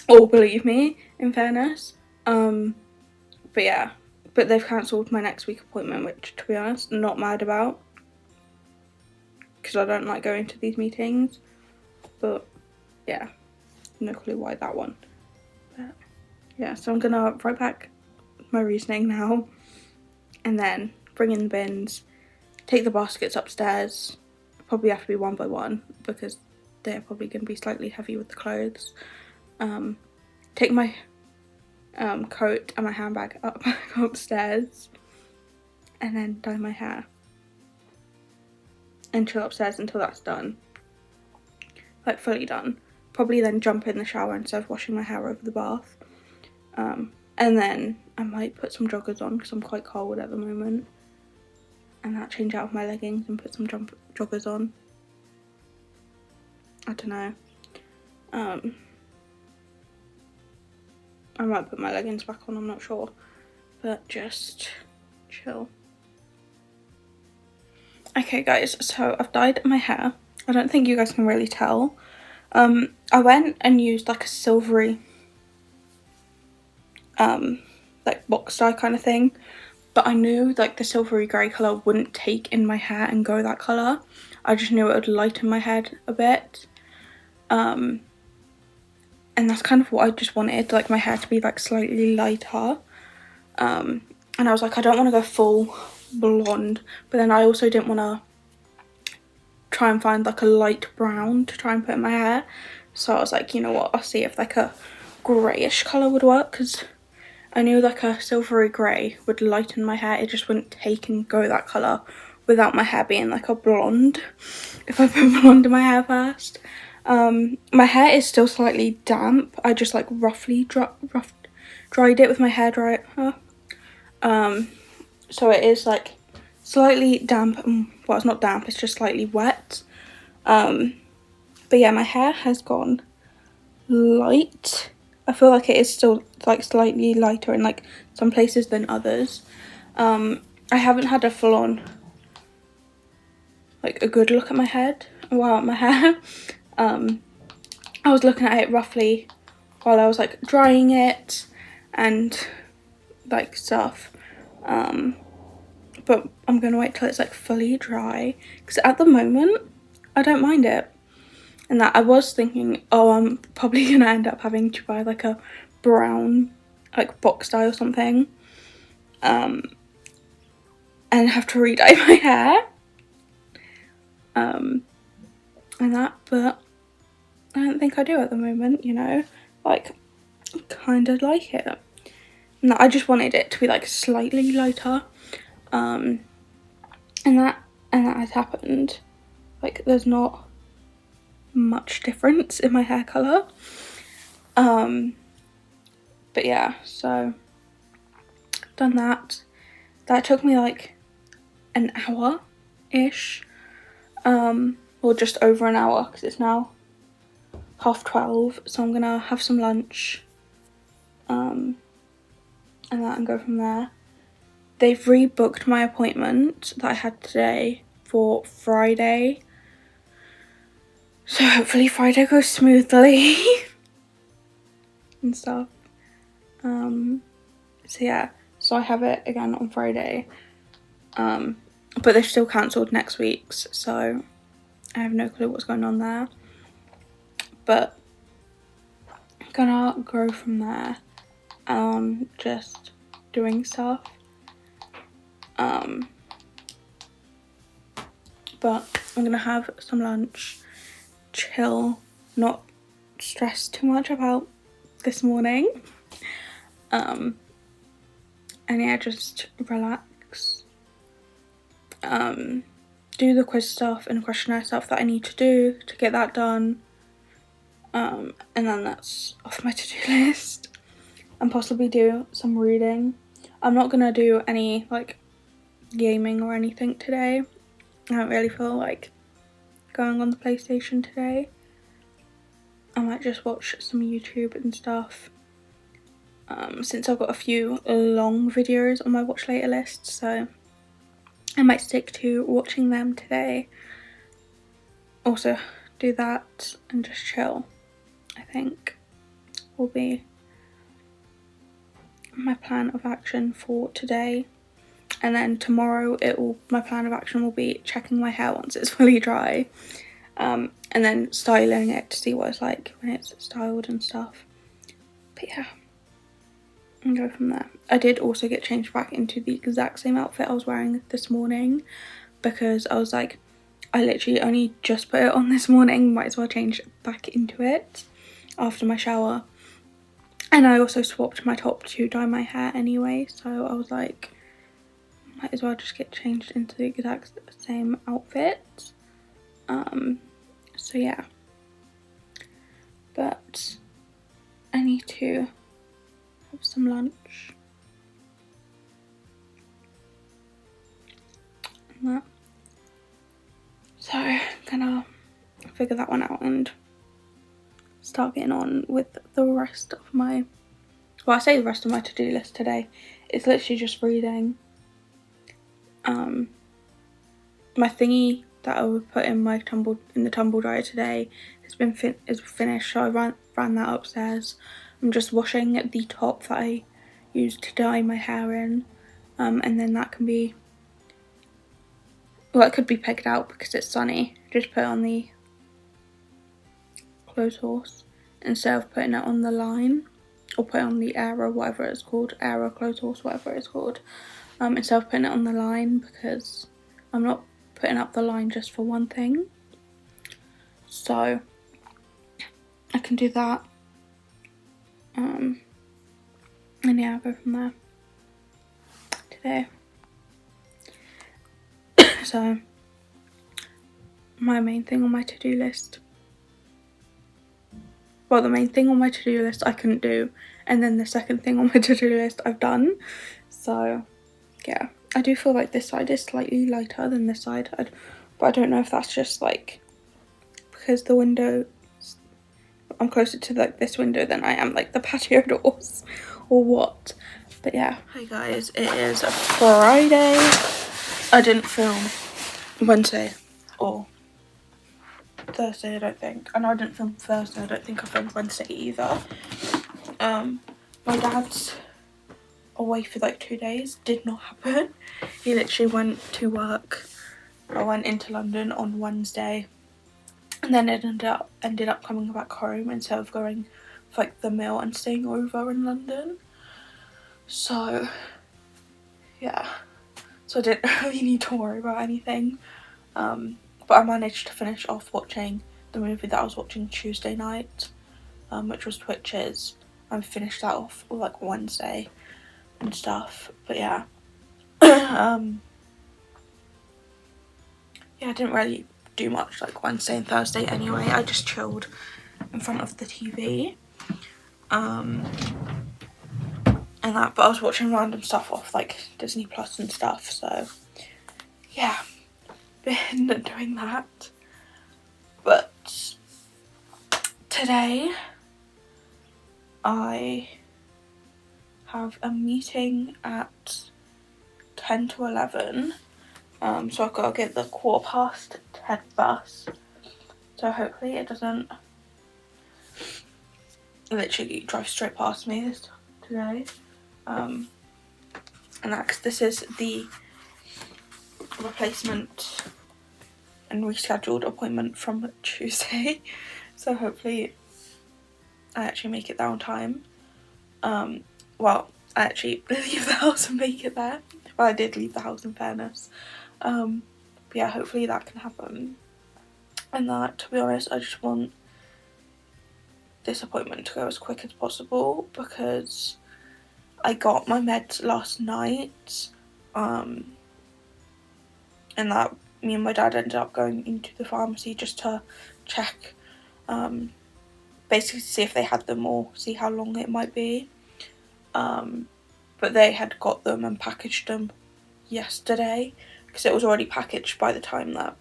or believe me, in fairness. But yeah, but they've cancelled my next week appointment, which, to be honest, I'm not mad about, because I don't like going to these meetings. But yeah, no clue why that one. But yeah, so I'm gonna write back my reasoning now, and then bring in the bins, take the baskets upstairs. Probably have to be one by one because they're probably going to be slightly heavy with the clothes. Take my coat and my handbag upstairs, and then dye my hair and chill upstairs until that's done, like fully done. Probably then jump in the shower instead of washing my hair over the bath. And then I might put some joggers on because I'm quite cold at the moment, and that change out of my leggings and put some joggers on. I don't know. I might put my leggings back on, I'm not sure, but just chill. Okay guys, so I've dyed my hair. I don't think you guys can really tell. I went and used like a silvery like box dye kind of thing, but I knew like the silvery grey colour wouldn't take in my hair and go that colour. I just knew it would lighten my head a bit, and that's kind of what I just wanted, like my hair to be like slightly lighter. And I was like, I don't want to go full blonde, but then I also didn't want to try and find like a light brown to try and put in my hair. So I was like, you know what, I'll see if like a greyish colour would work, because I knew like a silvery grey would lighten my hair. It just wouldn't take and go that colour without my hair being like a blonde if I put blonde in my hair first. My hair is still slightly damp. I just like roughly dried it with my hairdryer. So it is like slightly damp. Well, it's not damp, it's just slightly wet. But yeah, my hair has gone light. I feel like it is still like slightly lighter in like some places than others. I haven't had a full-on like a good look at my head, at my hair. I was looking at it roughly while I was like drying it and like stuff. But I'm gonna wait till it's like fully dry, because at the moment I don't mind it. And that I was thinking, oh, I'm probably gonna end up having to buy like a brown like box dye or something, and have to re-dye my hair, and that, but I don't think I do at the moment, you know, like kind of like it. And that I just wanted it to be like slightly lighter, and that has happened. Like there's not much difference in my hair colour. But yeah, so done that. That took me like an hour ish, or just over an hour, because it's now 12:30, so I'm gonna have some lunch, and that, and go from there. They've rebooked my appointment that I had today for Friday, so hopefully Friday goes smoothly and stuff. So yeah, so I have it again on Friday, but they've still cancelled next week's, so I have no clue what's going on there, but I'm gonna go from there and just doing stuff. But I'm gonna have some lunch, chill, not stress too much about this morning, and yeah, just relax, do the quiz stuff and questionnaire stuff that I need to do to get that done, and then that's off my to-do list, and possibly do some reading. I'm not gonna do any like gaming or anything today. I don't really feel like going on the PlayStation today. I might just watch some YouTube and stuff, since I've got a few long videos on my watch later list, so I might stick to watching them today. Also do that and just chill, I think will be my plan of action for today. And then tomorrow my plan of action will be checking my hair once it's fully dry, and then styling it to see what it's like when it's styled and stuff. But yeah, and go from there. I did also get changed back into the exact same outfit I was wearing this morning, because I was like, I literally only just put it on this morning, might as well change back into it after my shower. And I also swapped my top to dye my hair anyway, so I was like, might as well just get changed into the exact same outfit. So yeah, but I need to have some lunch and that, so I'm gonna figure that one out and start getting on with the rest of my, well, I say the rest of my to-do list today. It's literally just reading, my thingy that I would put in the tumble dryer today is finished, so I ran that upstairs. I'm just washing the top that I used to dye my hair in, and then that can be, well, it could be pegged out because it's sunny. Just put it on the clothes horse instead of putting it on the line, or put it on the Aero, whatever it's called, Aero clothes horse, whatever it's called, instead of putting it on the line, because I'm not putting up the line just for one thing. So I can do that, and yeah, I'll go from there today. So my main thing on my to-do list, well, the main thing on my to-do list I couldn't do, and then the second thing on my to-do list I've done. So yeah, I do feel like this side is slightly lighter than this side, but I don't know if that's just like because the window, I'm closer to like this window than I am like the patio doors, or what. But yeah. Hey guys, it is a Friday. I didn't film Wednesday or Thursday, I don't think. I know I didn't film Thursday, I don't think I filmed Wednesday either. My dad's away for like 2 days, did not happen. He literally went to work, I went into London on Wednesday, and then it ended up coming back home instead of going for like the meal and staying over in London. So yeah, so I didn't really need to worry about anything. But I managed to finish off watching the movie that I was watching Tuesday night, which was Twitches, and finished that off like Wednesday and stuff. But yeah, yeah, I didn't really do much like Wednesday and Thursday anyway. I just chilled in front of the TV, and that. But I was watching random stuff off like Disney Plus and stuff. So yeah, been doing that. But today I have a meeting at 10 to 11, so I've got to get the 10:15 bus, so hopefully it doesn't literally drive straight past me today, and this is the replacement and rescheduled appointment from Tuesday, so hopefully I actually make it there on time. Well, I actually leave the house and make it there. Well, I did leave the house in fairness. But yeah, hopefully that can happen. And that, to be honest, I just want this appointment to go as quick as possible because I got my meds last night. And that me and my dad ended up going into the pharmacy just to check, basically to see if they had them or see how long it might be. But they had got them and packaged them yesterday because it was already packaged by the time that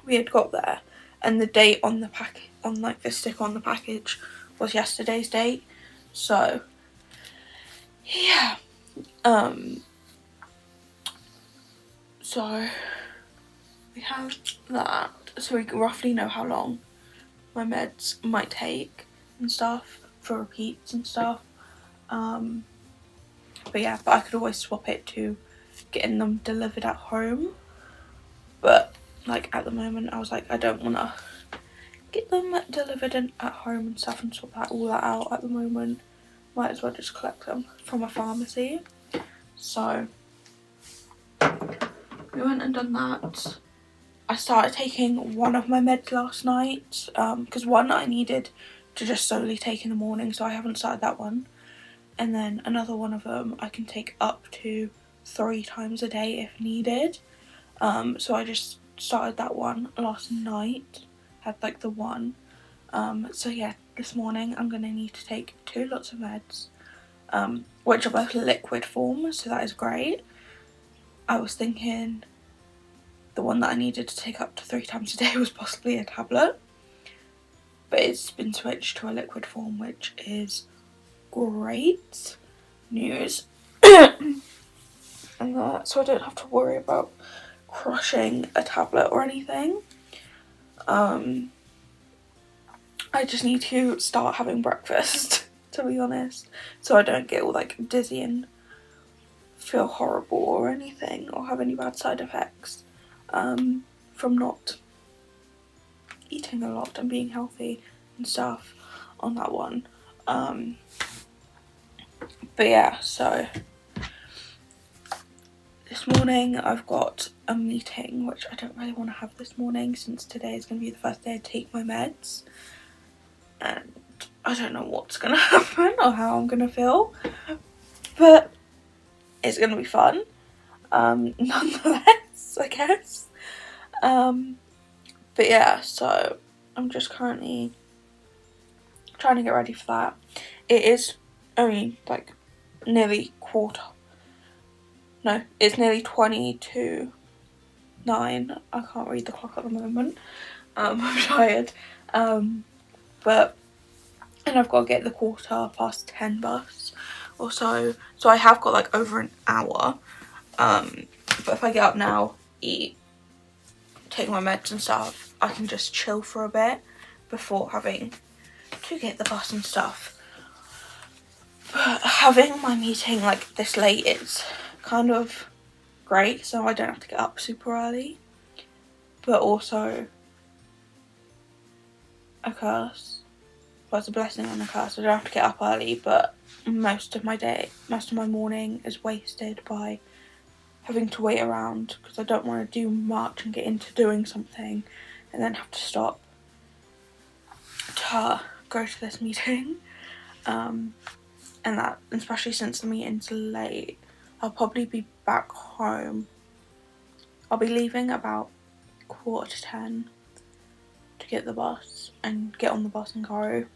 we had got there, and the date on the packet, on like the sticker on the package, was yesterday's date. So yeah, so we have that, so we roughly know how long my meds might take and stuff for repeats and stuff. But yeah, but I could always swap it to getting them delivered at home. But like at the moment I was like, I don't want to get them delivered at home and stuff and sort all that out at the moment. Might as well just collect them from a pharmacy. So we went and done that. I started taking one of my meds last night because one I needed to just solely take in the morning, so I haven't started that one. And then another one of them I can take up to 3 times a day if needed. So I just started that one last night, had like the one. So yeah, this morning I'm going to need to take 2 lots of meds, which are both liquid form, so that is great. I was thinking the one that I needed to take up to 3 times a day was possibly a tablet, but it's been switched to a liquid form, which is great news. And that, so I don't have to worry about crushing a tablet or anything. I just need to start having breakfast, to be honest, so I don't get all like dizzy and feel horrible or anything, or have any bad side effects from not eating a lot and being healthy and stuff on that one. But yeah, so this morning I've got a meeting, which I don't really want to have this morning since today is going to be the first day I take my meds, and I don't know what's going to happen or how I'm going to feel, but it's going to be fun nonetheless, I guess. But yeah, so I'm just currently trying to get ready for that. It is only like nearly it's nearly 20 to 9. I can't read the clock at the moment. I'm tired. But and I've got to get the 10:15 bus or so. So I have got like over an hour. But if I get up now, eat, take my meds and stuff, I can just chill for a bit before having to get the bus and stuff. But having my meeting like this late is kind of great, so I don't have to get up super early, but also a curse. Well, it's a blessing and a curse. I don't have to get up early, but most of my morning is wasted by having to wait around because I don't want to do much and get into doing something and then have to stop to go to this meeting. And that, especially since the meeting's late, I'll probably be back home. I'll be leaving about 10:15 to get the bus and get on the bus and go.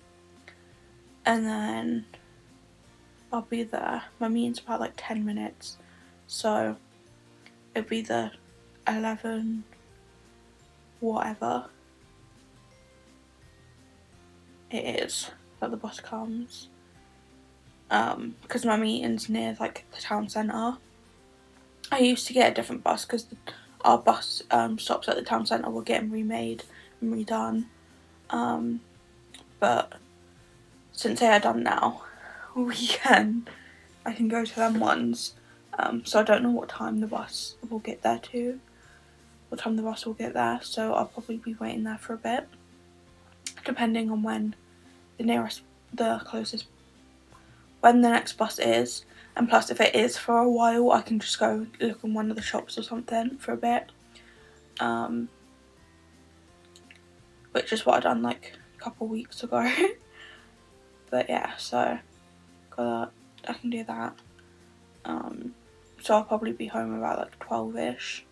And then I'll be there. My meeting's about like 10 minutes. So it'll be the 11 whatever it is that the bus comes. Because my meeting's near like the town centre. I used to get a different bus because our bus stops at the town centre were getting remade and redone. But since they are done now, I can go to them ones. So I don't know what time the bus will get there so I'll probably be waiting there for a bit, depending on when when the next bus is, and plus if it is for a while I can just go look in one of the shops or something for a bit, which is what I done like a couple weeks ago. But yeah, so I can do that. So I'll probably be home about like 12ish,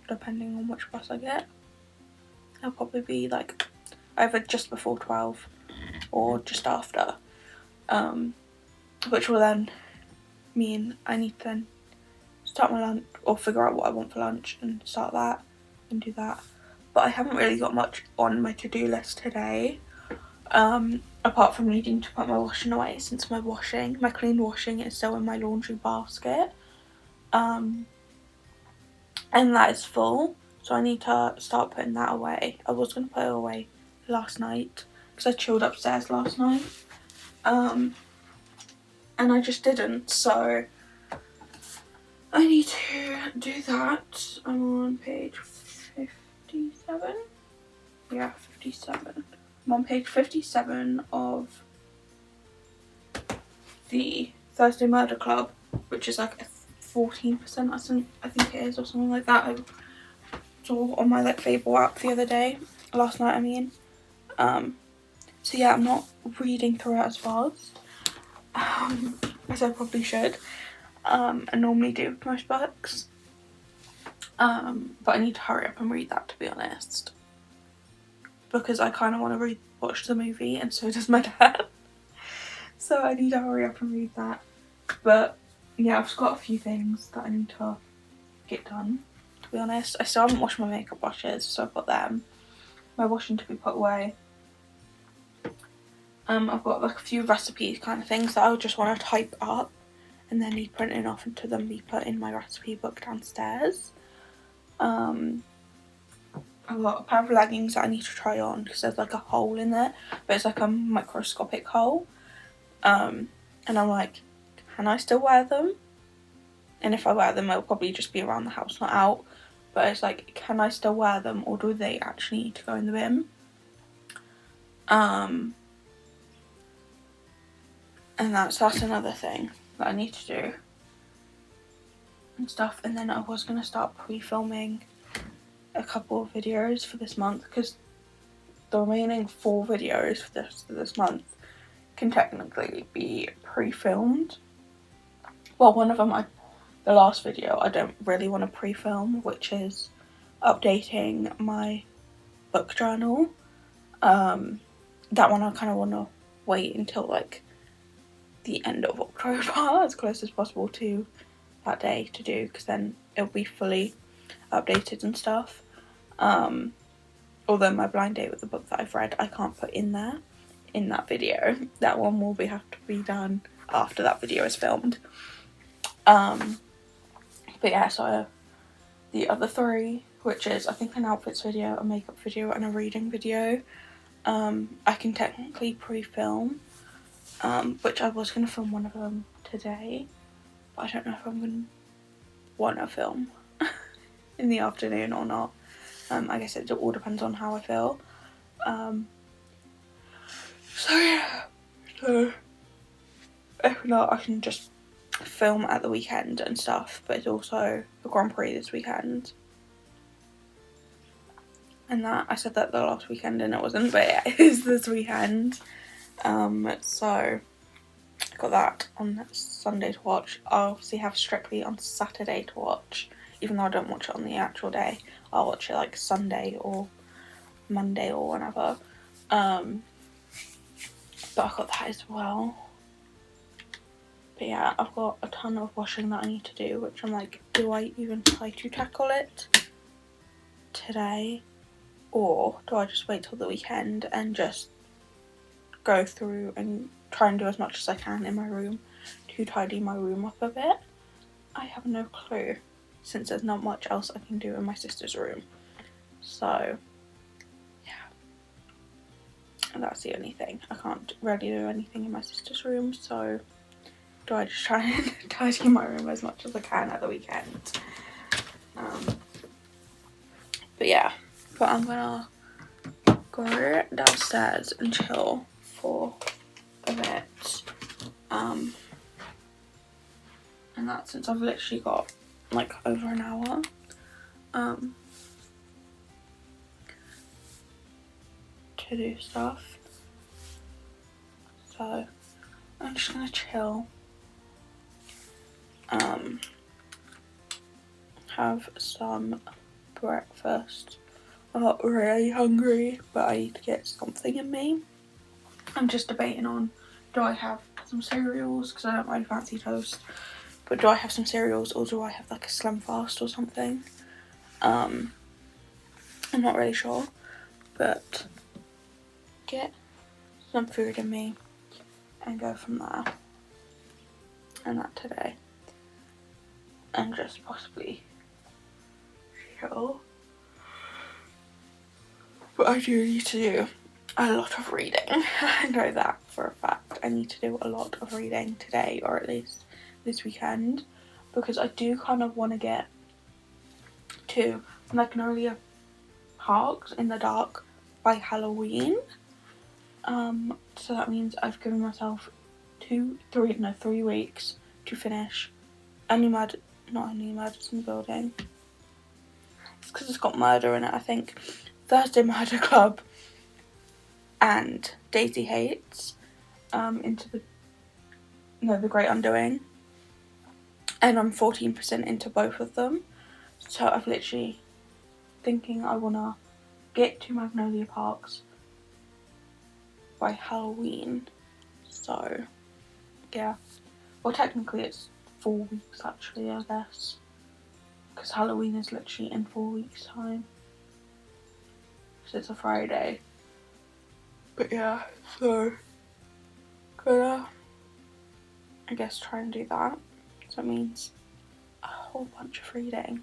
depending on which bus I get. I'll probably be like either just before 12 or just after, which will then mean I need to then start my lunch or figure out what I want for lunch and start that and do that. But I haven't really got much on my to-do list today, apart from needing to put my washing away, since my clean washing is still in my laundry basket, and that is full, so I need to start putting that away. I was going to put it away last night because I chilled upstairs last night, and I just didn't, so I need to do that. I'm on page 57. Yeah, 57. I'm on page 57 of the Thursday Murder Club, which is like a 14%, I think it is, or something like that. I saw on my like Fable app the other day, last night I mean. So yeah, I'm not reading through it as fast as I probably should. I normally do with most books, but I need to hurry up and read that, to be honest, because I kind of want to watch the movie, and so does my dad. So I need to hurry up and read that. But yeah, I've just got a few things that I need to get done, to be honest. I still haven't washed my makeup brushes, so I've got them. My washing to be put away. I've got like a few recipe kind of things that I would just want to type up and then need printing off and to then be put in my recipe book downstairs. I've got a pair of leggings that I need to try on because there's like a hole in there, but it's like a microscopic hole. And I'm like, can I still wear them? And if I wear them, it'll probably just be around the house, not out. But it's like, can I still wear them, or do they actually need to go in the bin? And that's another thing that I need to do and stuff. And then I was gonna start pre-filming a couple of videos for this month, because the remaining 4 videos for this month can technically be pre-filmed. Well, one of them, the last video, I don't really want to pre-film, which is updating my book journal. That one I kind of want to wait until like the end of October, as close as possible to that day to do, because then it'll be fully updated and stuff. Although my blind date with the book that I've read, I can't put in there in that video. That one will have to be done after that video is filmed. But yeah, so the other 3, which is I think an outfits video, a makeup video, and a reading video, I can technically pre-film, which I was going to film one of them today, but I don't know if I'm going to want to film in the afternoon or not. I guess it all depends on how I feel. So yeah, so if not, I can just film at the weekend and stuff, but it's also the Grand Prix this weekend. And that, I said that the last weekend and it wasn't, but yeah, it is this weekend. So I got that on Sunday to watch. I'll obviously have Strictly on Saturday to watch, even though I don't watch it on the actual day. I'll watch it like Sunday or Monday or whenever. But I've got that as well. But yeah, I've got a ton of washing that I need to do, which I'm like, do I even try to tackle it today? Or do I just wait till the weekend and just go through and try and do as much as I can in my room to tidy my room up a bit? I have no clue, since there's not much else I can do in my sister's room. So yeah, and that's the only thing. I can't really do anything in my sister's room, so do I just try and tidy my room as much as I can at the weekend. But yeah, but I'm gonna go downstairs and chill for a bit. And that's since I've literally got like over an hour. To do stuff. So I'm just gonna chill. Have some breakfast. I'm not really hungry, but I need to get something in me. I'm just debating on, do I have some cereals, because I don't really fancy toast, but do I have some cereals or do I have like a Slim Fast or something? I'm not really sure, but get some food in me and go from there. And that today. And just possibly chill. But I do need to do a lot of reading. I know that for a fact. I need to do a lot of reading today, or at least this weekend, because I do kind of want to get to Magnolia Parks in the Dark by Halloween. So that means I've given myself 3 weeks to finish not any murders in the building. It's because it's got murder in it, I think. Thursday Murder Club and Daisy Hates, into the Great Undoing, and I'm 14% into both of them. So I've literally thinking I wanna get to Magnolia Parks by Halloween. So yeah, well technically it's 4 weeks actually, I guess, because Halloween is literally in 4 weeks time. So it's a Friday. But yeah, so gonna, I guess, try and do that. So it means a whole bunch of reading.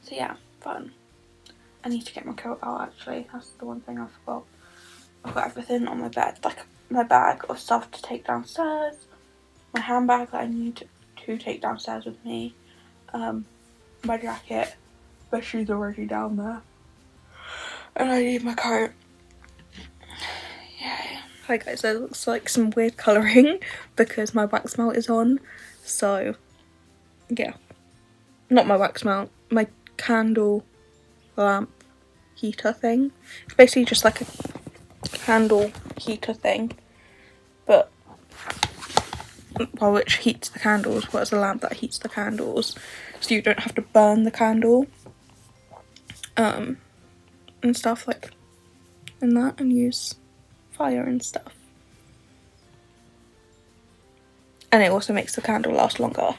So yeah, fun. I need to get my coat out actually, that's the one thing I forgot. I've got everything on my bed, like my bag of stuff to take downstairs, my handbag that I need to take downstairs with me, my jacket, my shoes already down there, and I need my coat. Yeah. Hi guys, that looks like some weird colouring because my wax melt is on, so yeah. Not my wax melt, my candle lamp heater thing. It's basically just like a candle heater thing, but well, which heats the candles, but it's a lamp that heats the candles, so you don't have to burn the candle and stuff like in that, and use fire and stuff. And it also makes the candle last longer.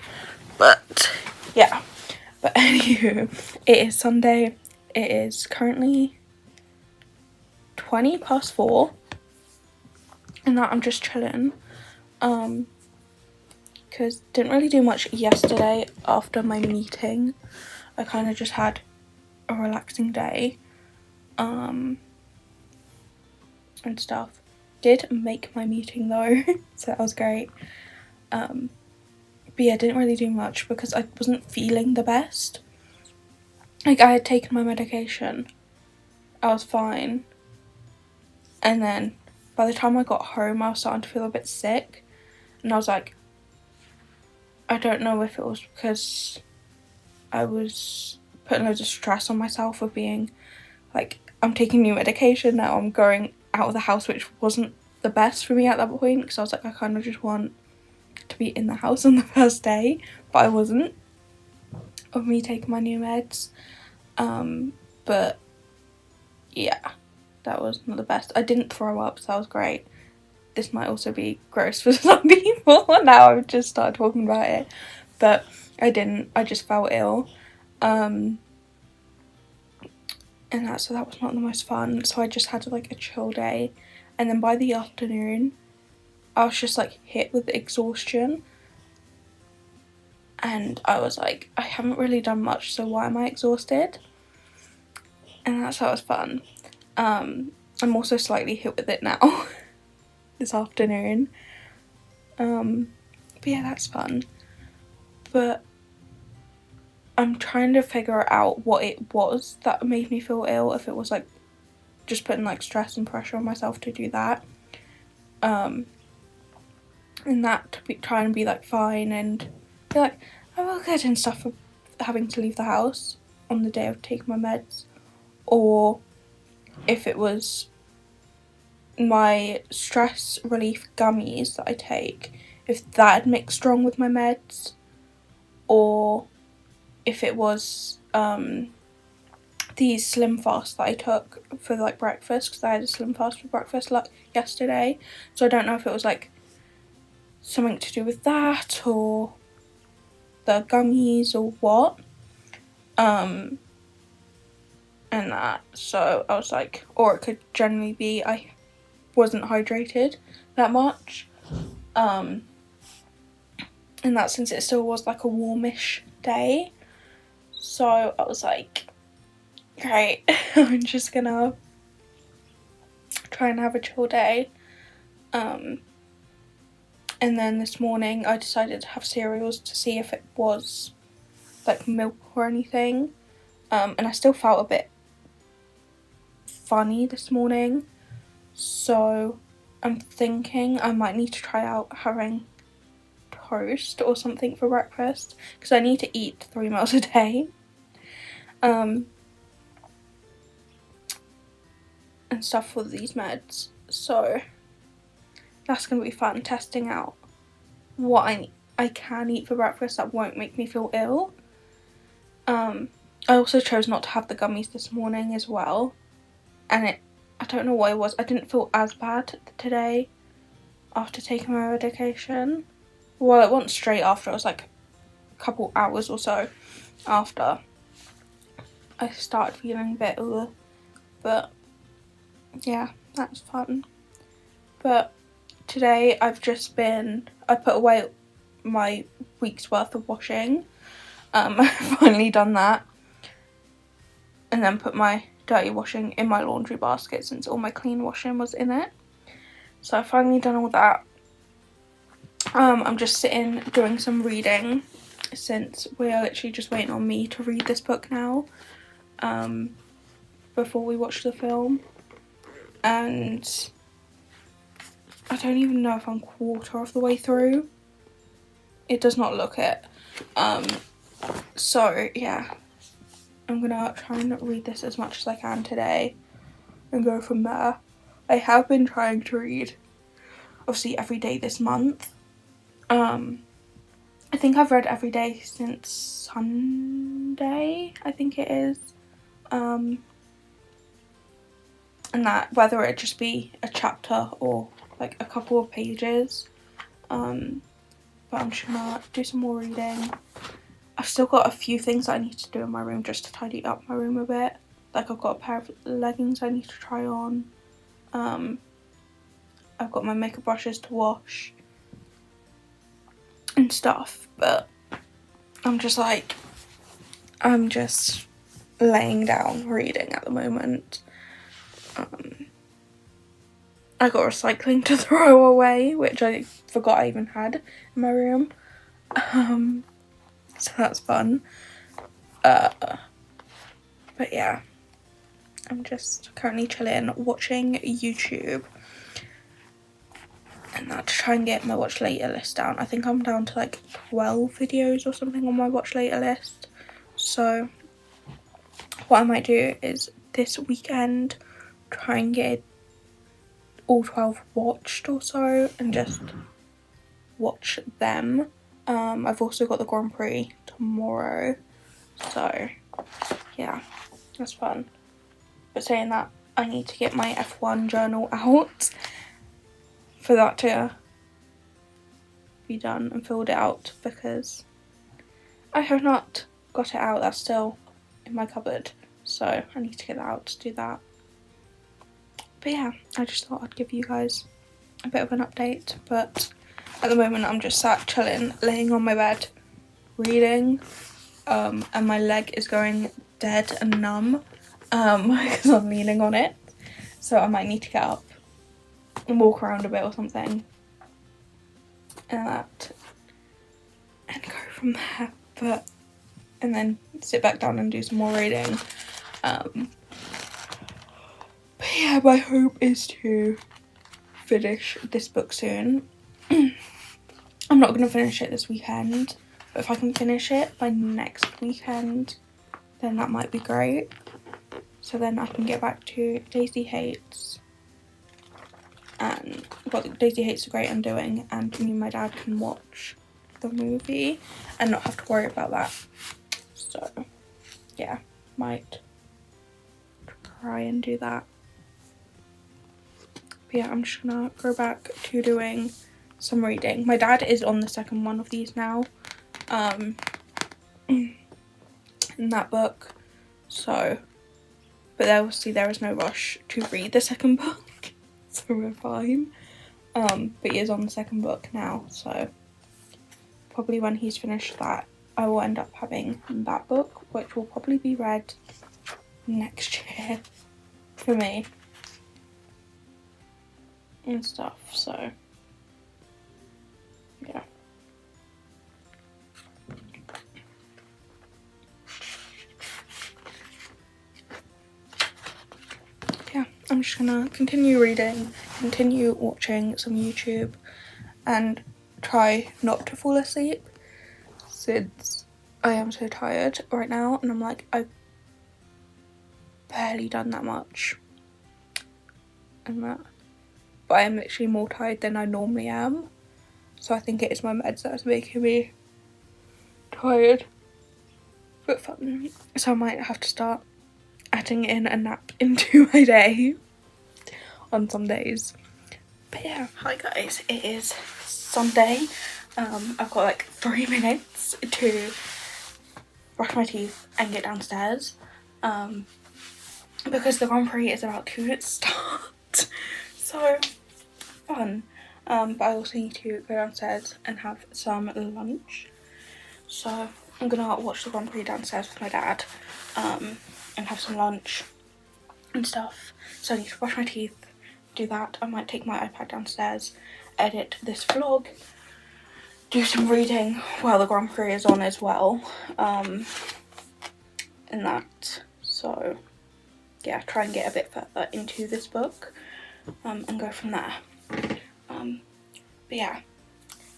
But yeah, but anywho, it is Sunday. It is currently 4:20, and that I'm just chilling, because didn't really do much yesterday after my meeting. I kind of just had a relaxing day, and stuff. Did make my meeting though, so that was great. But yeah, didn't really do much because I wasn't feeling the best. Like, I had taken my medication, I was fine, and then by the time I got home I was starting to feel a bit sick, and I was like, I don't know if it was because I was putting loads of stress on myself of being like, I'm taking new medication now, I'm going out of the house, which wasn't the best for me at that point, because I was like, I kind of just want to be in the house on the first day, but I wasn't, of me taking my new meds. But yeah, that was not the best. I didn't throw up, so that was great. This might also be gross for some people, now I've just started talking about it, but I didn't, I just felt ill, and so that was not the most fun, so I just had like a chill day, and then by the afternoon I was just like hit with exhaustion, and I was like, I haven't really done much, so why am I exhausted? And that's how it was fun. I'm also slightly hit with it now this afternoon, but yeah, that's fun. But I'm trying to figure out what it was that made me feel ill, if it was like just putting like stress and pressure on myself to do that, and that to try and be like fine and be like, I'm all good and stuff, for having to leave the house on the day of taking my meds, or if it was my stress relief gummies that I take, if that had mixed wrong with my meds, or if it was the Slim Fast that I took for like breakfast, because I had a Slim Fast for breakfast like yesterday, so I don't know if it was like something to do with that or the gummies or what, and that, so I was like, or it could generally be I wasn't hydrated that much, and that, since it still was like a warmish day, so I was like, great, I'm just gonna try and have a chill day. And then this morning I decided to have cereals to see if it was like milk or anything, and I still felt a bit funny this morning, so I'm thinking I might need to try out having toast or something for breakfast, because I need to eat 3 meals a day, and stuff for these meds, so that's going to be fun, testing out what I can eat for breakfast that won't make me feel ill. I also chose not to have the gummies this morning as well, and I don't know what it was, I didn't feel as bad today after taking my medication. Well, it wasn't straight after, it was like a couple hours or so after I started feeling a bit ill, but yeah, that's fun. But today I put away my week's worth of washing. I've finally done that. and then put my dirty washing in my laundry basket since all my clean washing was in it. So I've finally done all that. I'm just sitting doing some reading since we are literally just waiting on me to read this book now, before we watch the film, and I don't even know if I'm quarter of the way through. It does not look it. So yeah, I'm gonna try and read this as much as I can today and go from there. I have been trying to read obviously every day this month. I think I've read every day since Sunday, I think it is. And that whether it just be a chapter or like a couple of pages. But I'm just gonna do some more reading. I've still got a few things that I need to do in my room just to tidy up my room a bit. Like I've got a pair of leggings I need to try on. I've got my makeup brushes to wash and stuff, but I'm just laying down reading at the moment. I got recycling to throw away, which I forgot I even had in my room. So that's fun. But yeah, I'm just currently chilling, watching YouTube. And that to try and get my watch later list down. I think I'm down to like 12 videos or something on my watch later list. So what I might do is this weekend try and get all 12 watched or so and just watch them. I've also got the Grand Prix tomorrow, so yeah, that's fun. But saying that, I need to get my F1 journal out for that to be done and filled it out, because I have not got it out. That's still in my cupboard, so I need to get that out to do that. But yeah, I just thought I'd give you guys a bit of an update. But at the moment I'm just sat chilling, laying on my bed reading, and my leg is going dead and numb because I'm leaning on it, so I might need to get up and walk around a bit or something and go from there, and then sit back down and do some more reading. But yeah, my hope is to finish this book soon. I'm not going to finish it this weekend, but if I can finish it by next weekend, then that might be great. So then I can get back to Daisy Hates, and Daisy Hates the Great Undoing, and me and my dad can watch the movie and not have to worry about that. So yeah, might try and do that. But yeah, I'm just gonna go back to doing some reading. My dad is on the second one of these now, in that book, so, but obviously there is no rush to read the second book, so we're fine. But he is on the second book now, so probably when he's finished that, I will end up having that book, which will probably be read next year for me and stuff, so yeah. Yeah, I'm just gonna continue reading, continue watching some YouTube, and try not to fall asleep, since I am so tired right now, and I'm like, I've barely done that much and that, but I am literally more tired than I normally am, so I think it is my meds that's making me tired, but fun. So I might have to start adding in a nap into my day on some days. But yeah, hi guys, it is Sunday. I've got like 3 minutes to brush my teeth and get downstairs, because the Grand Prix is about to start. So fun. But I also need to go downstairs and have some lunch. So I'm gonna watch the Grand Prix downstairs with my dad, and have some lunch and stuff. So I need to brush my teeth, do that. I might take my iPad downstairs, edit this vlog, do some reading while the Grand Prix is on as well, and that. So yeah, try and get a bit further into this book, and go from there. But yeah,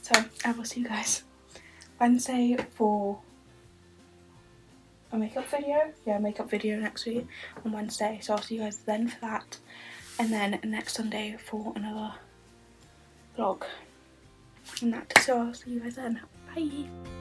so I will see you guys Wednesday for a makeup video. Yeah, makeup video next week on Wednesday. So I'll see you guys then for that. And then next Sunday for another vlog. And that. So I'll see you guys then. Bye.